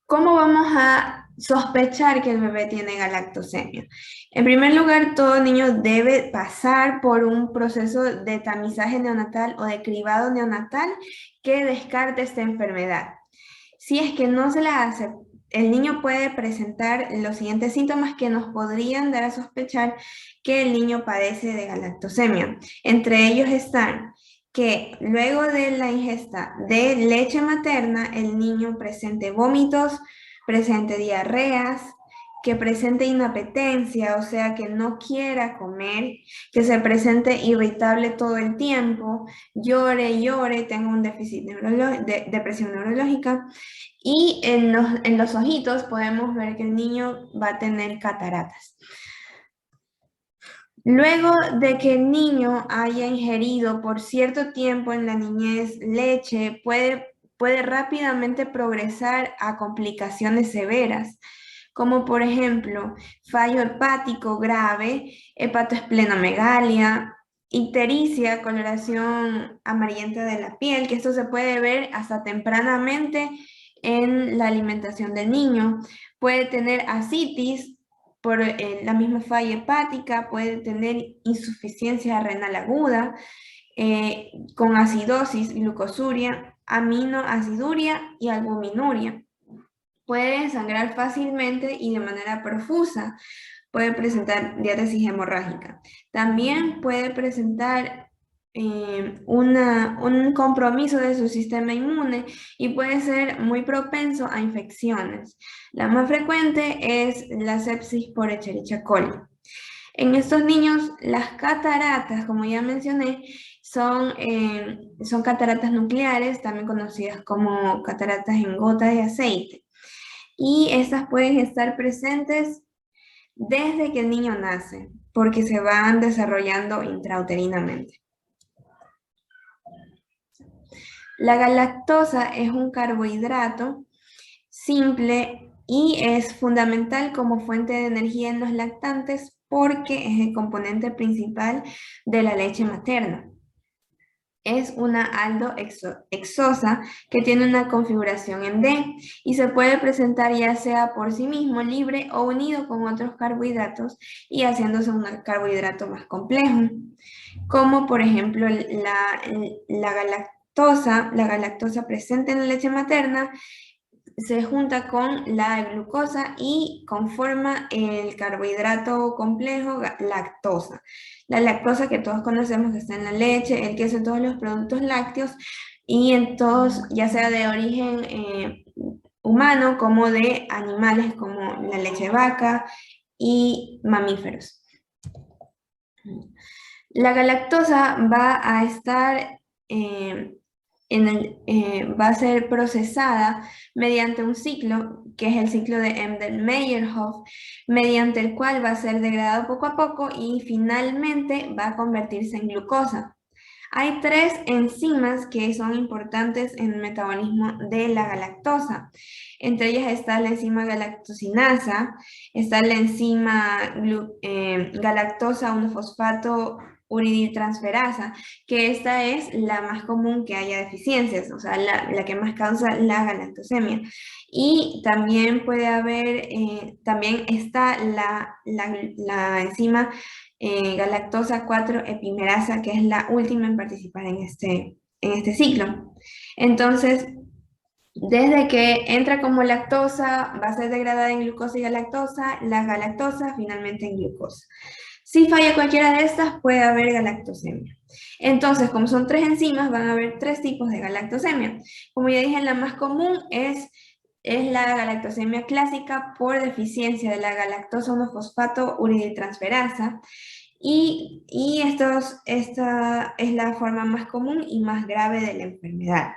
¿Cómo vamos a sospechar que el bebé tiene galactosemia? En primer lugar, todo niño debe pasar por un proceso de tamizaje neonatal o de cribado neonatal que descarte esta enfermedad. Si es que no se la hace el niño puede presentar los siguientes síntomas que nos podrían dar a sospechar que el niño padece de galactosemia. Entre ellos están que luego de la ingesta de leche materna, el niño presente vómitos, presente diarreas, que presente inapetencia, o sea, que no quiera comer, que se presente irritable todo el tiempo, llore, tenga un déficit de depresión neurológica, y en los ojitos podemos ver que el niño va a tener cataratas. Luego de que el niño haya ingerido por cierto tiempo en la niñez leche, puede rápidamente progresar a complicaciones severas, como por ejemplo fallo hepático grave, hepatoesplenomegalia, ictericia, coloración amarillenta de la piel, que esto se puede ver hasta tempranamente en la alimentación del niño. Puede tener ascitis por la misma falla hepática, puede tener insuficiencia renal aguda, con acidosis, glucosuria, aminoaciduria y albuminuria. Puede sangrar fácilmente y de manera profusa. Puede presentar diátesis hemorrágica. También puede presentar un compromiso de su sistema inmune y puede ser muy propenso a infecciones. La más frecuente es la sepsis por Escherichia coli. En estos niños, las cataratas, como ya mencioné, son cataratas nucleares, también conocidas como cataratas en gota de aceite. Y estas pueden estar presentes desde que el niño nace, porque se van desarrollando intrauterinamente. La galactosa es un carbohidrato simple y es fundamental como fuente de energía en los lactantes porque es el componente principal de la leche materna. Es una aldohexosa que tiene una configuración en D y se puede presentar ya sea por sí mismo, libre o unido con otros carbohidratos y haciéndose un carbohidrato más complejo, como por ejemplo la galactosa presente en la leche materna se junta con la glucosa y conforma el carbohidrato complejo lactosa. La lactosa que todos conocemos que está en la leche, el queso, en todos los productos lácteos y en todos, ya sea de origen humano como de animales como la leche de vaca y mamíferos. La galactosa va a estar va a ser procesada mediante un ciclo, que es el ciclo de Embden-Meyerhof, mediante el cual va a ser degradado poco a poco y finalmente va a convertirse en glucosa. Hay 3 enzimas que son importantes en el metabolismo de la galactosa. Entre ellas está la enzima galactosinasa, está la enzima galactosa 1-fosfato uridiltransferasa, que esta es la más común que haya deficiencias, o sea, la que más causa la galactosemia. Y también puede haber, también está la enzima galactosa 4-epimerasa, que es la última en participar en este ciclo. Entonces, desde que entra como lactosa, va a ser degradada en glucosa y galactosa, la galactosa finalmente en glucosa. Si falla cualquiera de estas, puede haber galactosemia. Entonces, como son 3 enzimas, van a haber 3 tipos de galactosemia. Como ya dije, la más común es la galactosemia clásica por deficiencia de la galactosa 1-fosfato uridiltransferasa. Y esta es la forma más común y más grave de la enfermedad.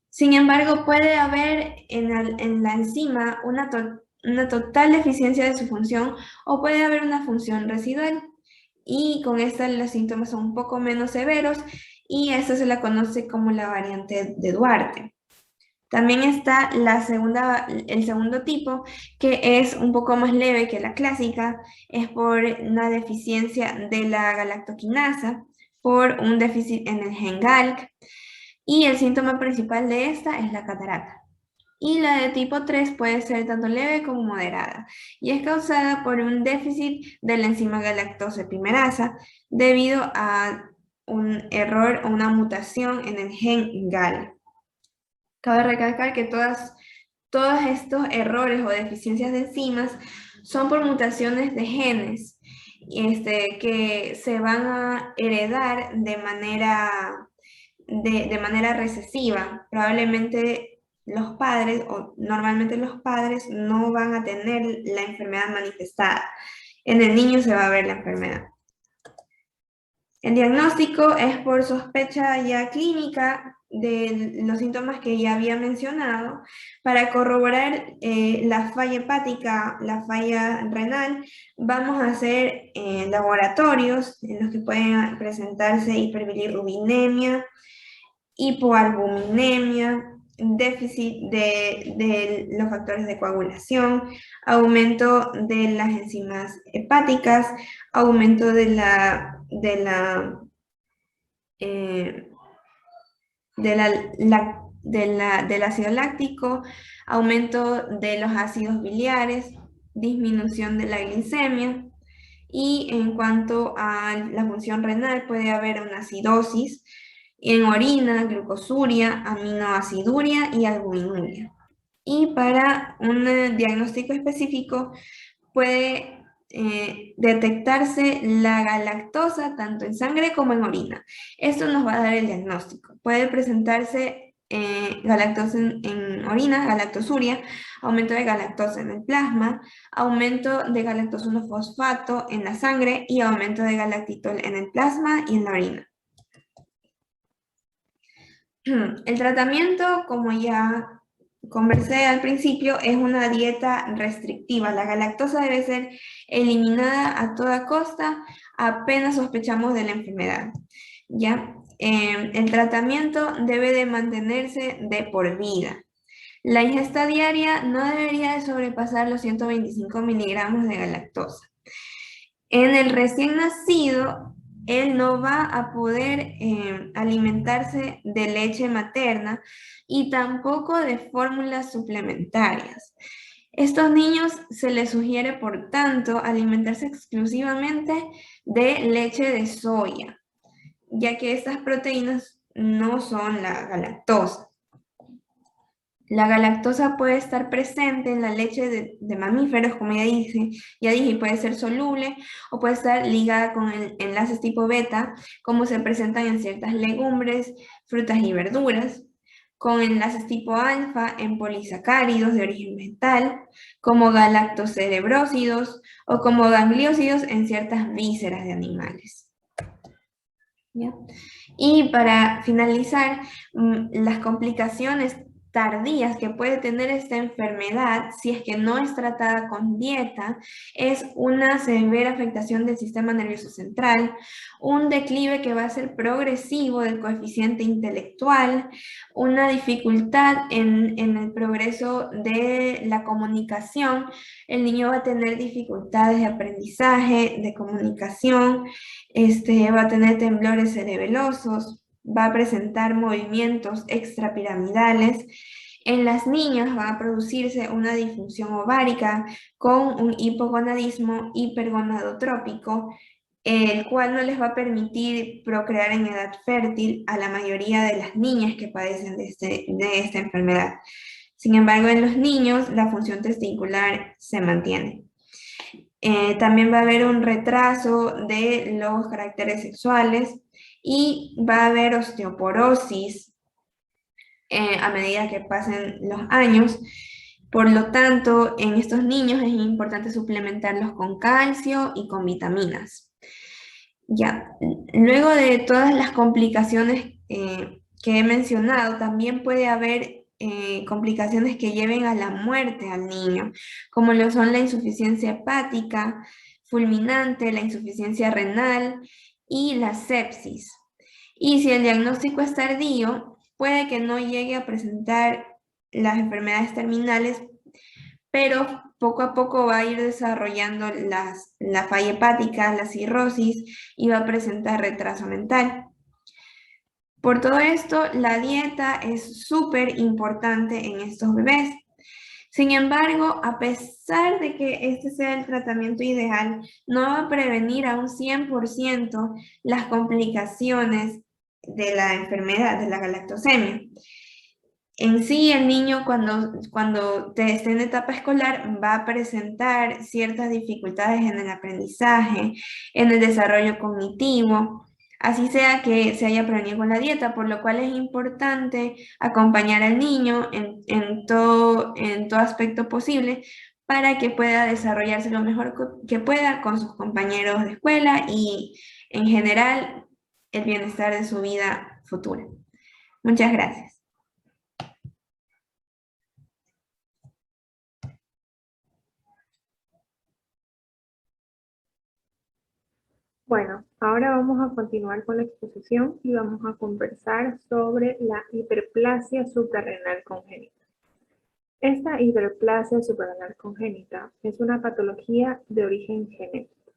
Sin embargo, puede haber en la enzima una total deficiencia de su función o puede haber una función residual. Y con esta los síntomas son un poco menos severos y esta se la conoce como la variante de Duarte. También está el segundo tipo, que es un poco más leve que la clásica, es por una deficiencia de la galactoquinasa, por un déficit en el gen GALC, y el síntoma principal de esta es la catarata. Y la de tipo 3 puede ser tanto leve como moderada, y es causada por un déficit de la enzima galactosa epimerasa debido a un error o una mutación en el gen GAL. Cabe recalcar que todas todos estos errores o deficiencias de enzimas son por mutaciones de genes que se van a heredar de manera recesiva. Probablemente los padres, o normalmente los padres, no van a tener la enfermedad manifestada. En el niño se va a ver la enfermedad. El diagnóstico es por sospecha ya clínica de los síntomas que ya había mencionado. Para corroborar la falla hepática, la falla renal, vamos a hacer laboratorios en los que pueden presentarse hiperbilirrubinemia, hipoalbuminemia, déficit de los factores de coagulación, aumento de las enzimas hepáticas, aumento del ácido láctico, aumento de los ácidos biliares, disminución de la glicemia. Y en cuanto a la función renal, puede haber una acidosis en orina, glucosuria, aminoaciduria y albuminuria. Y para un diagnóstico específico puede detectarse la galactosa tanto en sangre como en orina. Esto nos va a dar el diagnóstico. Puede presentarse galactosa en orina, galactosuria, aumento de galactosa en el plasma, aumento de galactosa 1-fosfato en la sangre y aumento de galactitol en el plasma y en la orina. El tratamiento, como ya conversé al principio, es una dieta restrictiva. La galactosa debe ser eliminada a toda costa apenas sospechamos de la enfermedad. ¿Ya? El tratamiento debe de mantenerse de por vida. La ingesta diaria no debería de sobrepasar los 125 miligramos de galactosa. En el recién nacido, él no va a poder alimentarse de leche materna y tampoco de fórmulas suplementarias. Estos niños se les sugiere, por tanto, alimentarse exclusivamente de leche de soya, ya que estas proteínas no son la galactosa. La galactosa puede estar presente en la leche de mamíferos, como ya dije, y puede ser soluble o puede estar ligada con enlaces tipo beta, como se presentan en ciertas legumbres, frutas y verduras, con enlaces tipo alfa en polisacáridos de origen vegetal, como galactocerebrósidos o como gangliósidos en ciertas vísceras de animales. ¿Ya? Y para finalizar, las complicaciones tardías que puede tener esta enfermedad, si es que no es tratada con dieta, es una severa afectación del sistema nervioso central, un declive que va a ser progresivo del coeficiente intelectual, una dificultad en el progreso de la comunicación. El niño va a tener dificultades de aprendizaje, de comunicación, va a tener temblores cerebelosos, va a presentar movimientos extrapiramidales. En las niñas va a producirse una disfunción ovárica con un hipogonadismo hipergonadotrópico, el cual no les va a permitir procrear en edad fértil a la mayoría de las niñas que padecen de esta enfermedad. Sin embargo, en los niños la función testicular se mantiene. También va a haber un retraso de los caracteres sexuales y va a haber osteoporosis a medida que pasen los años. Por lo tanto, en estos niños es importante suplementarlos con calcio y con vitaminas. Ya, luego de todas las complicaciones que he mencionado, también puede haber complicaciones que lleven a la muerte al niño, como lo son la insuficiencia hepática fulminante, la insuficiencia renal y la sepsis. Y si el diagnóstico es tardío, puede que no llegue a presentar las enfermedades terminales, pero poco a poco va a ir desarrollando la falla hepática, la cirrosis y va a presentar retraso mental. Por todo esto, la dieta es súper importante en estos bebés. Sin embargo, a pesar de que este sea el tratamiento ideal, no va a prevenir a un 100% las complicaciones de la enfermedad de la galactosemia. En sí, el niño cuando esté en etapa escolar va a presentar ciertas dificultades en el aprendizaje, en el desarrollo cognitivo, así sea que se haya aprendido con la dieta, por lo cual es importante acompañar al niño en todo aspecto posible para que pueda desarrollarse lo mejor que pueda con sus compañeros de escuela y en general el bienestar de su vida futura. Muchas gracias. Bueno, ahora vamos a continuar con la exposición y vamos a conversar sobre la hiperplasia suprarrenal congénita. Esta hiperplasia suprarrenal congénita es una patología de origen genético.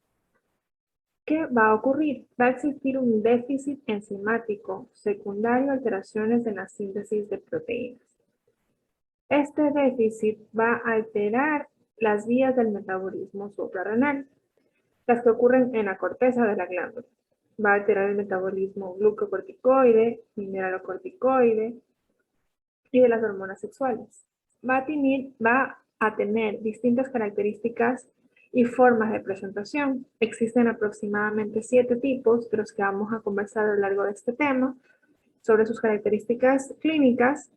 ¿Qué va a ocurrir? Va a existir un déficit enzimático secundario a alteraciones en la síntesis de proteínas. Este déficit va a alterar las vías del metabolismo suprarrenal, las que ocurren en la corteza de la glándula. Va a alterar el metabolismo glucocorticoide, mineralocorticoide y de las hormonas sexuales. Va a tener distintas características y formas de presentación. Existen aproximadamente 7 tipos de los que vamos a conversar a lo largo de este tema sobre sus características clínicas.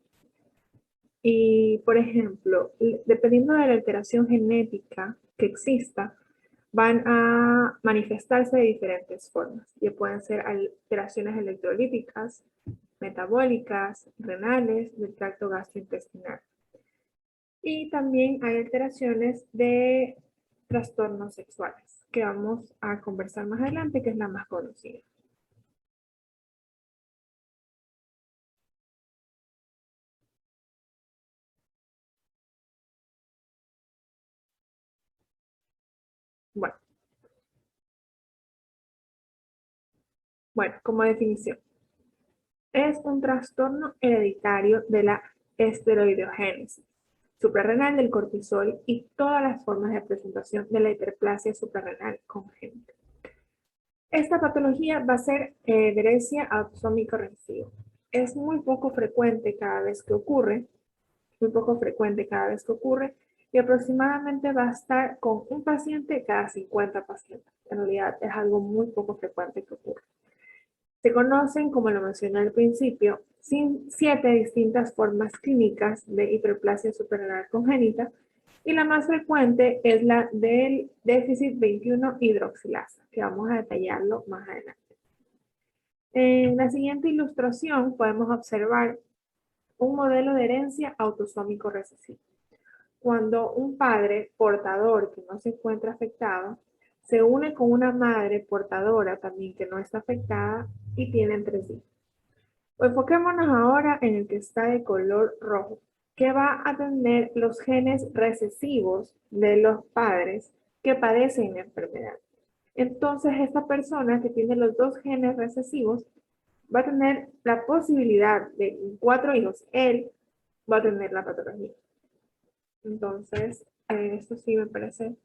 Y, por ejemplo, dependiendo de la alteración genética que exista, van a manifestarse de diferentes formas. Ya pueden ser alteraciones electrolíticas, metabólicas, renales, del tracto gastrointestinal. Y también hay alteraciones de trastornos sexuales, que vamos a conversar más adelante, que es la más conocida. Bueno, como definición, es un trastorno hereditario de la esteroidogénesis suprarrenal del cortisol y todas las formas de presentación de la hiperplasia suprarrenal congénita. Esta patología va a ser de herencia autosómica recesiva. Es muy poco frecuente cada vez que ocurre, y aproximadamente va a estar con un paciente cada 50 pacientes. En realidad es algo muy poco frecuente que ocurre. Se conocen, como lo mencioné al principio, 7 distintas formas clínicas de hiperplasia suprarrenal congénita y la más frecuente es la del déficit 21 hidroxilasa, que vamos a detallarlo más adelante. En la siguiente ilustración podemos observar un modelo de herencia autosómico recesivo. Cuando un padre portador que no se encuentra afectado se une con una madre portadora también que no está afectada y tienen 3 hijos. Enfoquémonos ahora en el que está de color rojo, que va a tener los genes recesivos de los padres que padecen la enfermedad. Entonces, esta persona que tiene los 2 genes recesivos va a tener la posibilidad de 4 hijos. Él va a tener la patología. Entonces, esto sí me parece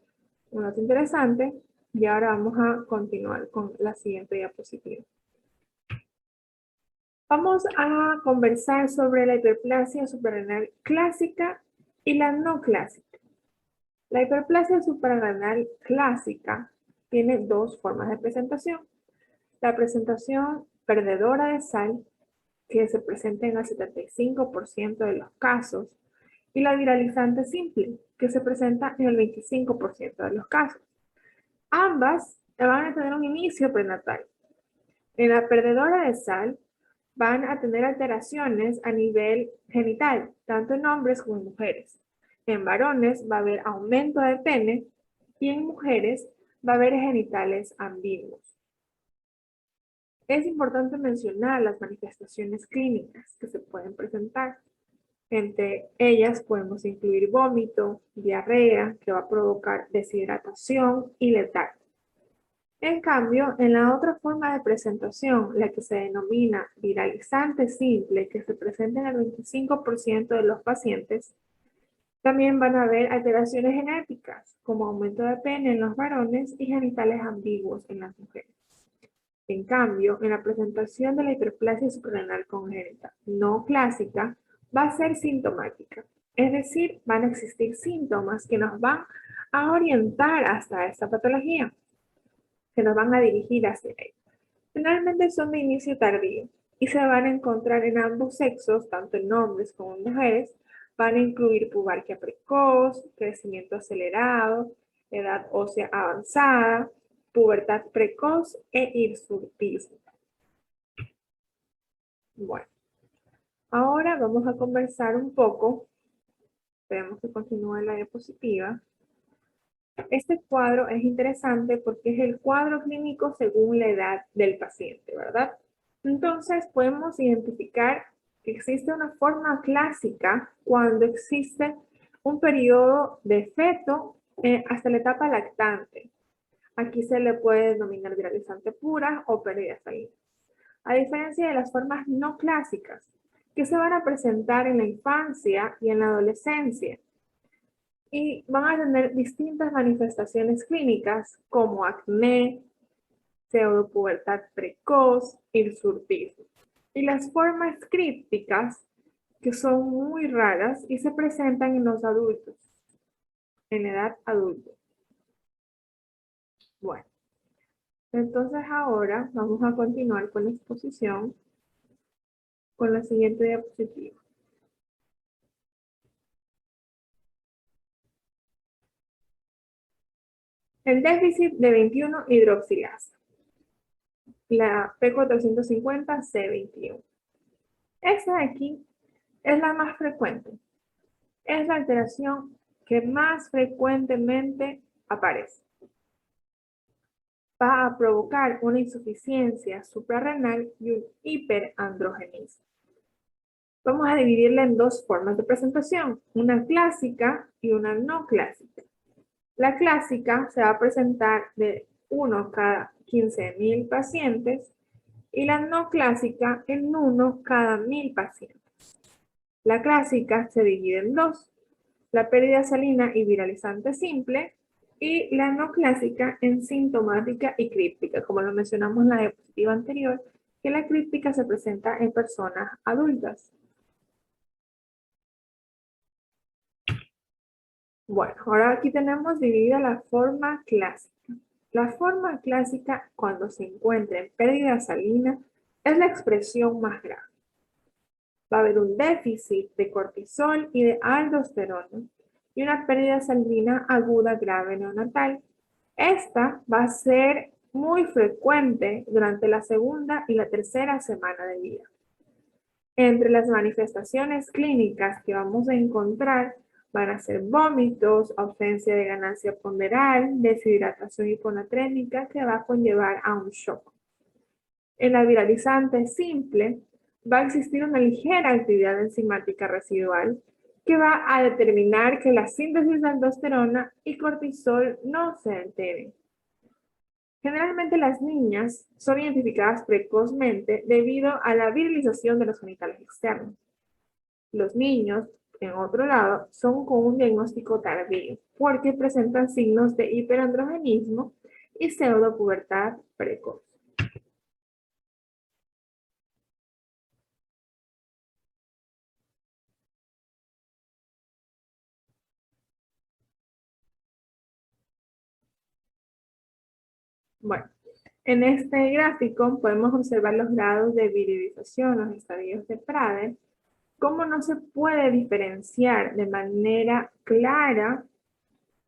un dato interesante. Y ahora vamos a continuar con la siguiente diapositiva. Vamos a conversar sobre la hiperplasia suprarrenal clásica y la no clásica. La hiperplasia suprarrenal clásica tiene 2 formas de presentación. La presentación perdedora de sal, que se presenta en el 75% de los casos, y la viralizante simple, que se presenta en el 25% de los casos. Ambas van a tener un inicio prenatal. En la perdedora de sal van a tener alteraciones a nivel genital, tanto en hombres como en mujeres. En varones va a haber aumento de pene y en mujeres va a haber genitales ambiguos. Es importante mencionar las manifestaciones clínicas que se pueden presentar. Entre ellas podemos incluir vómito, diarrea, que va a provocar deshidratación y letargo. En cambio, en la otra forma de presentación, la que se denomina viralizante simple, que se presenta en el 25% de los pacientes, también van a haber alteraciones genéticas, como aumento de pene en los varones y genitales ambiguos en las mujeres. En cambio, en la presentación de la hiperplasia suprarrenal congénita no clásica, va a ser sintomática. Es decir, van a existir síntomas que nos van a orientar hasta esta patología, que nos van a dirigir hacia ella. Generalmente son de inicio tardío y se van a encontrar en ambos sexos, tanto en hombres como en mujeres. Van a incluir pubarquia precoz, crecimiento acelerado, edad ósea avanzada, pubertad precoz e hirsutismo. Bueno, ahora vamos a conversar un poco. Esperemos que continúe la diapositiva. Este cuadro es interesante porque es el cuadro clínico según la edad del paciente, ¿verdad? Entonces podemos identificar que existe una forma clásica cuando existe un periodo de feto hasta la etapa lactante. Aquí se le puede denominar viralizante pura o pérdida salina. A diferencia de las formas no clásicas, que se van a presentar en la infancia y en la adolescencia, y van a tener distintas manifestaciones clínicas como acné, pseudopubertad precoz, hirsutismo. Y las formas crípticas, que son muy raras y se presentan en los adultos, en edad adulta. Bueno, entonces ahora vamos a continuar con la exposición con la siguiente diapositiva. El déficit de 21 hidroxilasa, la P450C21. Esta de aquí es la más frecuente. Es la alteración que más frecuentemente aparece. Va a provocar una insuficiencia suprarrenal y un hiperandrogenismo. Vamos a dividirla en dos formas de presentación, una clásica y una no clásica. La clásica se va a presentar de 1 cada 15.000 pacientes y la no clásica en 1 cada 1.000 pacientes. La clásica se divide en dos, la pérdida salina y viralizante simple y la no clásica en sintomática y críptica, como lo mencionamos en la diapositiva anterior, que la críptica se presenta en personas adultas. Bueno, ahora aquí tenemos dividida la forma clásica. La forma clásica, cuando se encuentra en pérdida salina, es la expresión más grave. Va a haber un déficit de cortisol y de aldosterona y una pérdida salina aguda grave neonatal. Esta va a ser muy frecuente durante la segunda y la tercera semana de vida. Entre las manifestaciones clínicas que vamos a encontrar van a ser vómitos, ausencia de ganancia ponderal, deshidratación hiponatrémica que va a conllevar a un shock. En la viralizante simple va a existir una ligera actividad enzimática residual que va a determinar que la síntesis de aldosterona y cortisol no se alteren. Generalmente las niñas son identificadas precozmente debido a la virilización de los genitales externos. Los niños, en otro lado, son con un diagnóstico tardío porque presentan signos de hiperandrogenismo y pseudopubertad precoz. Bueno, en este gráfico podemos observar los grados de virilización, los estadios de Prader. Cómo no se puede diferenciar de manera clara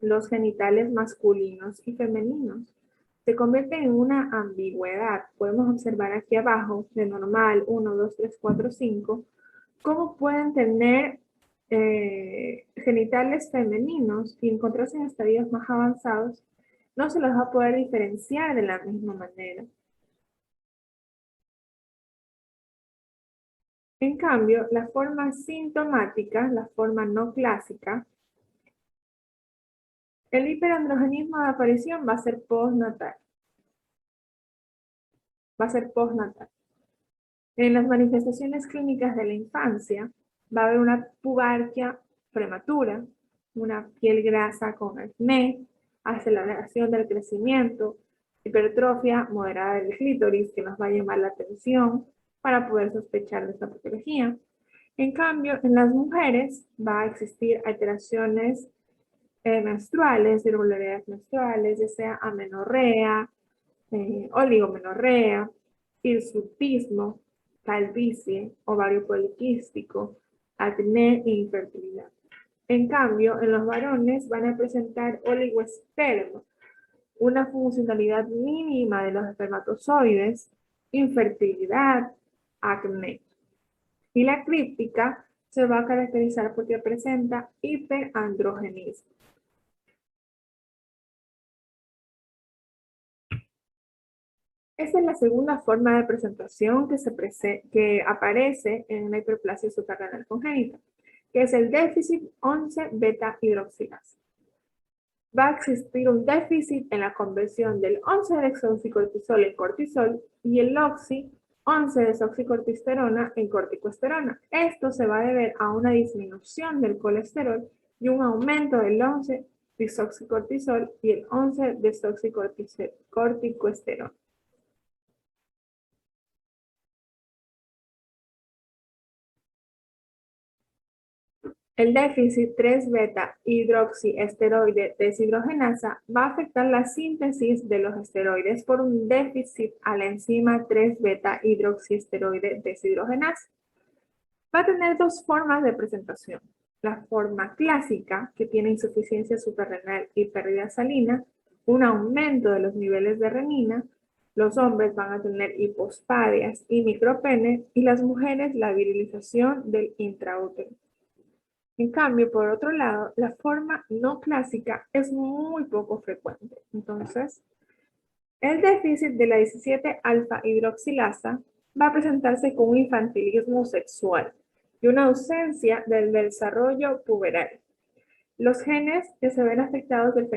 los genitales masculinos y femeninos. Se convierten en una ambigüedad. Podemos observar aquí abajo, de normal, 1, 2, 3, 4, 5, cómo pueden tener genitales femeninos y encontrarse en estadios más avanzados. No se los va a poder diferenciar de la misma manera. En cambio, la forma sintomática, la forma no clásica, el hiperandrogenismo de aparición va a ser postnatal. Va a ser postnatal. En las manifestaciones clínicas de la infancia, va a haber una pubarquia prematura, una piel grasa con acné, aceleración del crecimiento, hipertrofia moderada del clítoris que nos va a llamar la atención para poder sospechar de esta patología. En cambio, en las mujeres va a existir alteraciones menstruales, irregularidades menstruales, ya sea amenorrea, oligomenorrea, hirsutismo, calvicie, ovario poliquístico, acné e infertilidad. En cambio, en los varones van a presentar oligoesperma, una funcionalidad mínima de los espermatozoides, infertilidad, acné. Y la críptica se va a caracterizar porque presenta hiperandrogenismo. Esta es la segunda forma de presentación que aparece en la hiperplasia suprarrenal congénita, que es el déficit 11-beta-hidroxilasa. Va a existir un déficit en la conversión del 11-desoxicortisol en cortisol y el oxi 11-desoxicortisterona en corticosterona. Esto se va a deber a una disminución del colesterol y un aumento del 11-desoxicortisol y el 11-desoxicorticosterona. El déficit 3-beta-hidroxiesteroide deshidrogenasa va a afectar la síntesis de los esteroides por un déficit a la enzima 3-beta-hidroxiesteroide deshidrogenasa. Va a tener dos formas de presentación. La forma clásica, que tiene insuficiencia suprarrenal y pérdida salina, un aumento de los niveles de renina. Los hombres van a tener hipospadias y micropene y las mujeres la virilización del intraútero. En cambio, por otro lado, la forma no clásica es muy poco frecuente. Entonces, el déficit de la 17-alfa-hidroxilasa va a presentarse con un infantilismo sexual y una ausencia del desarrollo puberal. Los genes que se ven afectados del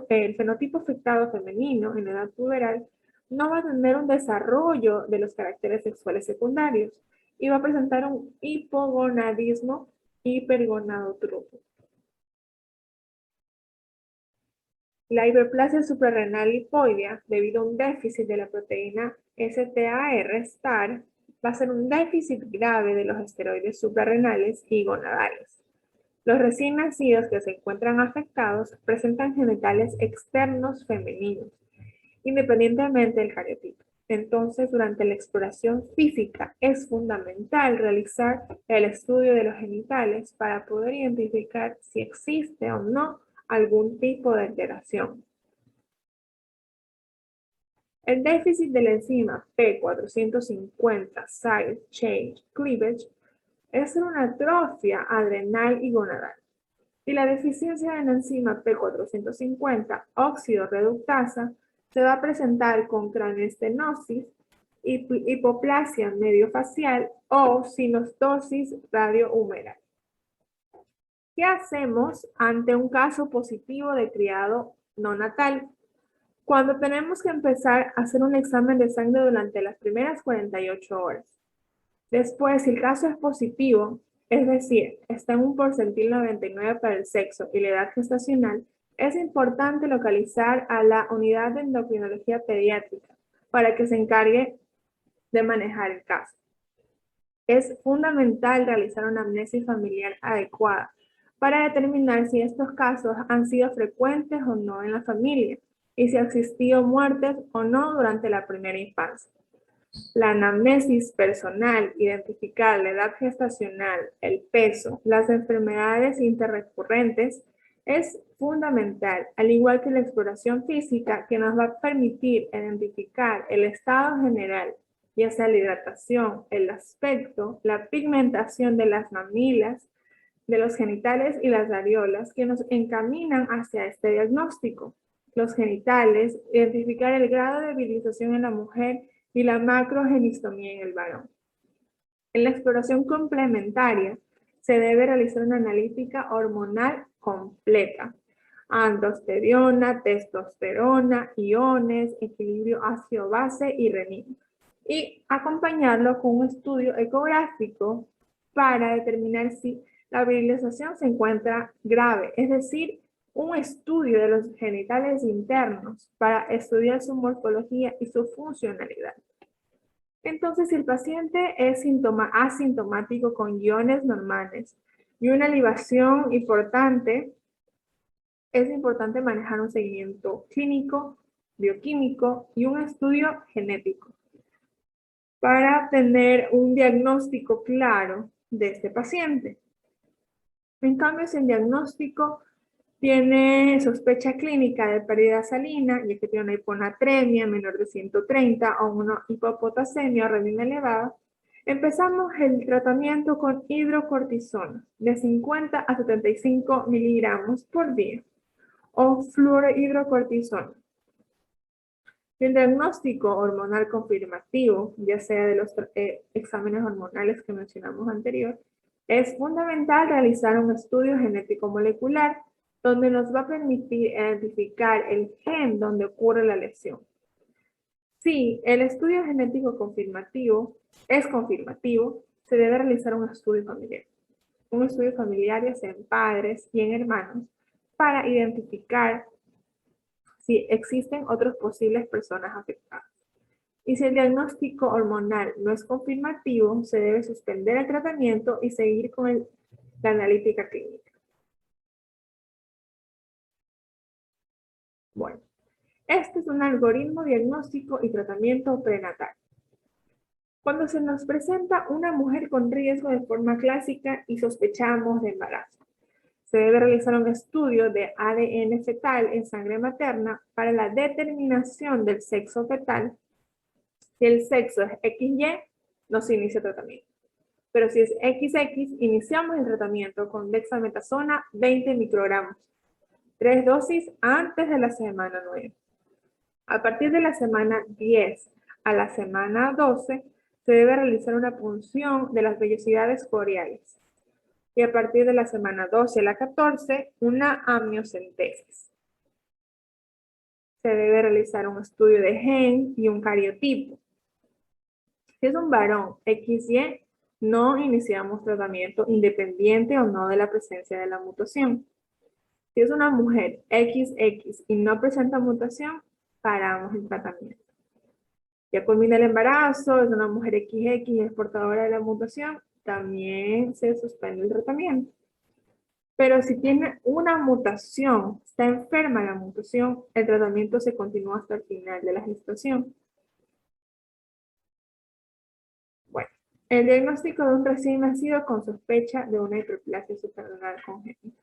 el fenotipo afectado femenino en la edad puberal no va a tener un desarrollo de los caracteres sexuales secundarios y va a presentar un hipogonadismo hipergonadotrópico. La hiperplasia suprarrenal lipoidea, debido a un déficit de la proteína STAR, va a ser un déficit grave de los esteroides suprarrenales y gonadales. Los recién nacidos que se encuentran afectados presentan genitales externos femeninos, independientemente del cariotipo. Entonces, durante la exploración física es fundamental realizar el estudio de los genitales para poder identificar si existe o no algún tipo de alteración. El déficit de la enzima P450 side chain cleavage es una atrofia adrenal y gonadal. Y la deficiencia de la enzima P450 óxido reductasa se va a presentar con cranioestenosis, hipoplasia mediofacial o sinostosis radiohumeral. ¿Qué hacemos ante un caso positivo de criado no natal? Cuando tenemos que empezar a hacer un examen de sangre durante las primeras 48 horas. Después, si el caso es positivo, es decir, está en un porcentil 99 para el sexo y la edad gestacional, es importante localizar a la unidad de endocrinología pediátrica para que se encargue de manejar el caso. Es fundamental realizar una amnesia familiar adecuada para determinar si estos casos han sido frecuentes o no en la familia y si han existido muertes o no durante la primera infancia. La anamnesis personal, identificar la edad gestacional, el peso, las enfermedades interrecurrentes es fundamental, al igual que la exploración física que nos va a permitir identificar el estado general, ya sea la hidratación, el aspecto, la pigmentación de las mamilas, de los genitales y las areolas que nos encaminan hacia este diagnóstico. Los genitales, identificar el grado de virilización en la mujer y la macrogenistomía en el varón. En la exploración complementaria se debe realizar una analítica hormonal completa. Androstenediona, testosterona, iones, equilibrio ácido-base y renina. Y acompañarlo con un estudio ecográfico para determinar si la virilización se encuentra grave, es decir, un estudio de los genitales internos para estudiar su morfología y su funcionalidad. Entonces, si el paciente es asintomático con iones normales y una libación importante, es importante manejar un seguimiento clínico, bioquímico y un estudio genético para tener un diagnóstico claro de este paciente. En cambio, si el diagnóstico tiene sospecha clínica de pérdida salina, ya que tiene una hiponatremia menor de 130 o una hipopotasemia o renina elevada, empezamos el tratamiento con hidrocortisona de 50 a 75 miligramos por día o fluorohidrocortisona. El diagnóstico hormonal confirmativo, ya sea de los exámenes hormonales que mencionamos anterior, es fundamental realizar un estudio genético molecular donde nos va a permitir identificar el gen donde ocurre la lesión. Si el estudio genético confirmativo es confirmativo, se debe realizar un estudio familiar. Un estudio familiar ya sea en padres y en hermanos para identificar si existen otras posibles personas afectadas. Y si el diagnóstico hormonal no es confirmativo, se debe suspender el tratamiento y seguir con la analítica clínica. Bueno, este es un algoritmo diagnóstico y tratamiento prenatal. Cuando se nos presenta una mujer con riesgo de forma clásica y sospechamos de embarazo, se debe realizar un estudio de ADN fetal en sangre materna para la determinación del sexo fetal. Si el sexo es XY, no se inicia tratamiento. Pero si es XX, iniciamos el tratamiento con dexametasona 20 microgramos. 3 dosis antes de la semana 9. A partir de la semana 10 a la semana 12, se debe realizar una punción de las vellosidades coreales. Y a partir de la semana 12 a la 14, una amniocentesis. Se debe realizar un estudio de gen y un cariotipo. Si es un varón XY, no iniciamos tratamiento independiente o no de la presencia de la mutación. Si es una mujer XX y no presenta mutación, paramos el tratamiento. Ya culmina el embarazo, es una mujer XX y es portadora de la mutación, también se suspende el tratamiento. Pero si tiene una mutación, está enferma la mutación, el tratamiento se continúa hasta el final de la gestación. Bueno, el diagnóstico de un recién nacido con sospecha de una hiperplasia suprarrenal congénita.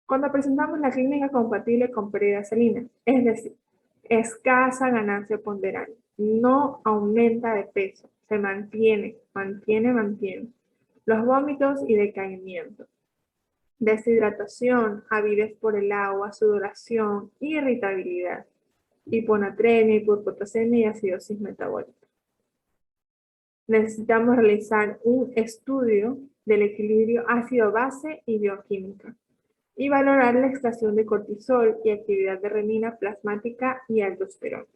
Cuando presentamos la clínica compatible con pérdida salina, es decir, escasa ganancia ponderal, no aumenta de peso, se mantiene. Los vómitos y decaimiento, deshidratación, avidez por el agua, sudoración, irritabilidad, hiponatremia, hipopotasemia y acidosis metabólica. Necesitamos realizar un estudio del equilibrio ácido-base y bioquímica y valorar la extracción de cortisol y actividad de renina plasmática y aldosterona.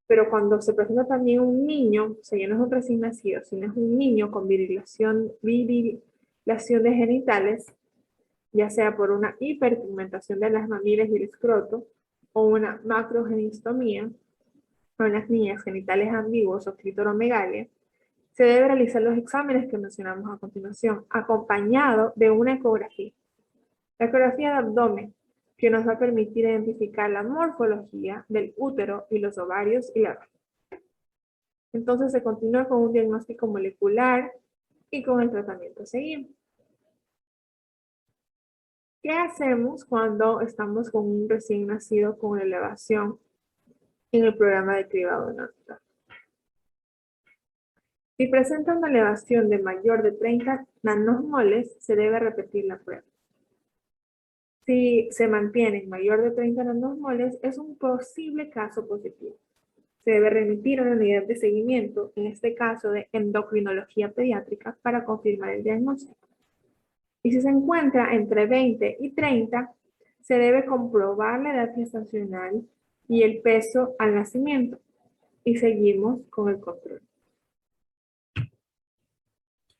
Pero cuando se presenta también un niño, o sea, ya no es un recién nacido, sino es un niño con virilación de genitales, ya sea por una hiperpigmentación de las mamilas y el escroto, o una macrogenistomía, o en las niñas genitales ambiguos o clitoromegalia, se debe realizar los exámenes que mencionamos a continuación, acompañado de una ecografía. La ecografía de abdomen, que nos va a permitir identificar la morfología del útero y los ovarios y la vagina. Entonces se continúa con un diagnóstico molecular y con el tratamiento a seguir. ¿Qué hacemos cuando estamos con un recién nacido con elevación en el programa de cribado neonatal? Si presenta una elevación de mayor de 30 nanosmoles, se debe repetir la prueba. Si se mantiene en mayor de 30 nanosmoles, es un posible caso positivo. Se debe remitir a una unidad de seguimiento, en este caso de endocrinología pediátrica, para confirmar el diagnóstico. Y si se encuentra entre 20 y 30, se debe comprobar la edad gestacional y el peso al nacimiento. Y seguimos con el control.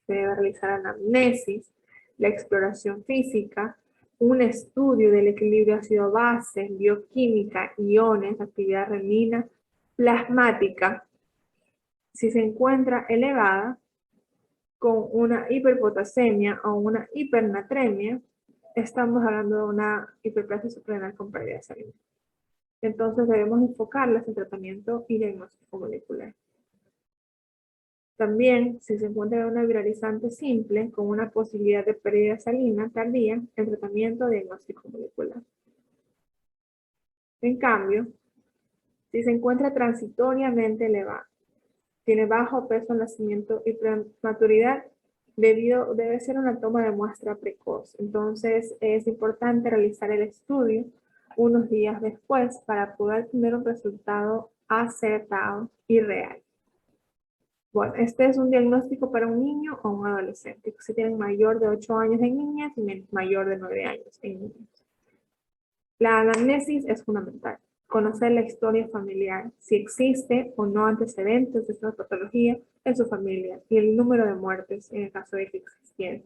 Se debe realizar anamnesis, la exploración física, un estudio del equilibrio ácido-base, bioquímica, iones, actividad renina, plasmática, Si se encuentra elevada con una hiperpotasemia o una hipernatremia, estamos hablando de una hiperplasia suprarrenal con pérdida de salina. Entonces debemos enfocarlas en tratamiento y diagnóstico molecular. También, si se encuentra una viralizante simple con una posibilidad de pérdida de salina tardía, el tratamiento diagnóstico molecular. En cambio, si se encuentra transitoriamente elevado, tiene bajo peso al nacimiento y prematuridad, debe ser una toma de muestra precoz. Entonces, es importante realizar el estudio unos días después para poder tener un resultado acertado y real. Bueno, este es un diagnóstico para un niño o un adolescente. Si tienen mayor de 8 años en niñas y mayor de 9 años en niños. La anamnesis es fundamental. Conocer la historia familiar, si existe o no antecedentes de esta patología en su familia y el número de muertes en el caso de que existiera.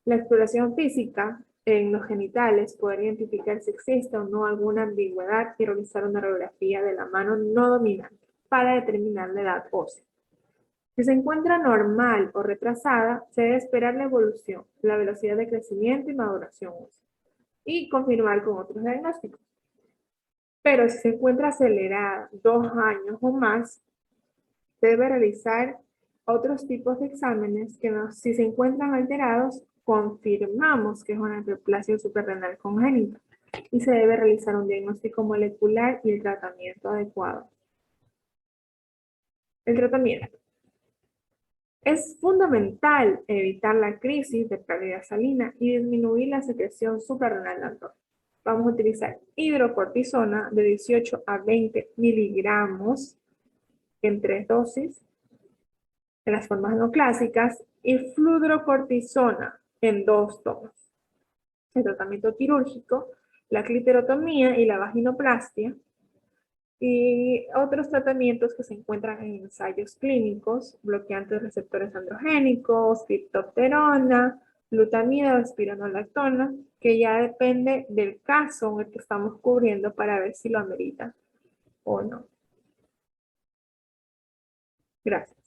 La exploración física en los genitales, poder identificar si existe o no alguna ambigüedad y realizar una radiografía de la mano no dominante para determinar la edad ósea. Si se encuentra normal o retrasada, se debe esperar la evolución, la velocidad de crecimiento y maduración ósea y confirmar con otros diagnósticos. Pero si se encuentra acelerada 2 años o más, se debe realizar otros tipos de exámenes que si se encuentran alterados, confirmamos que es una hiperplasia suprarrenal congénita y se debe realizar un diagnóstico molecular y el tratamiento adecuado. El tratamiento. Es fundamental evitar la crisis de pérdida de salina y disminuir la secreción suprarrenal de antorcha. Vamos a utilizar hidrocortisona de 18 a 20 miligramos en 3 dosis en las formas no clásicas y fludrocortisona en 2 tomas. El tratamiento quirúrgico, la cliterotomía y la vaginoplastia y otros tratamientos que se encuentran en ensayos clínicos, bloqueantes de receptores androgénicos, triptopterona, glutamida o espironolactona, que ya depende del caso en el que estamos cubriendo para ver si lo amerita o no. Gracias.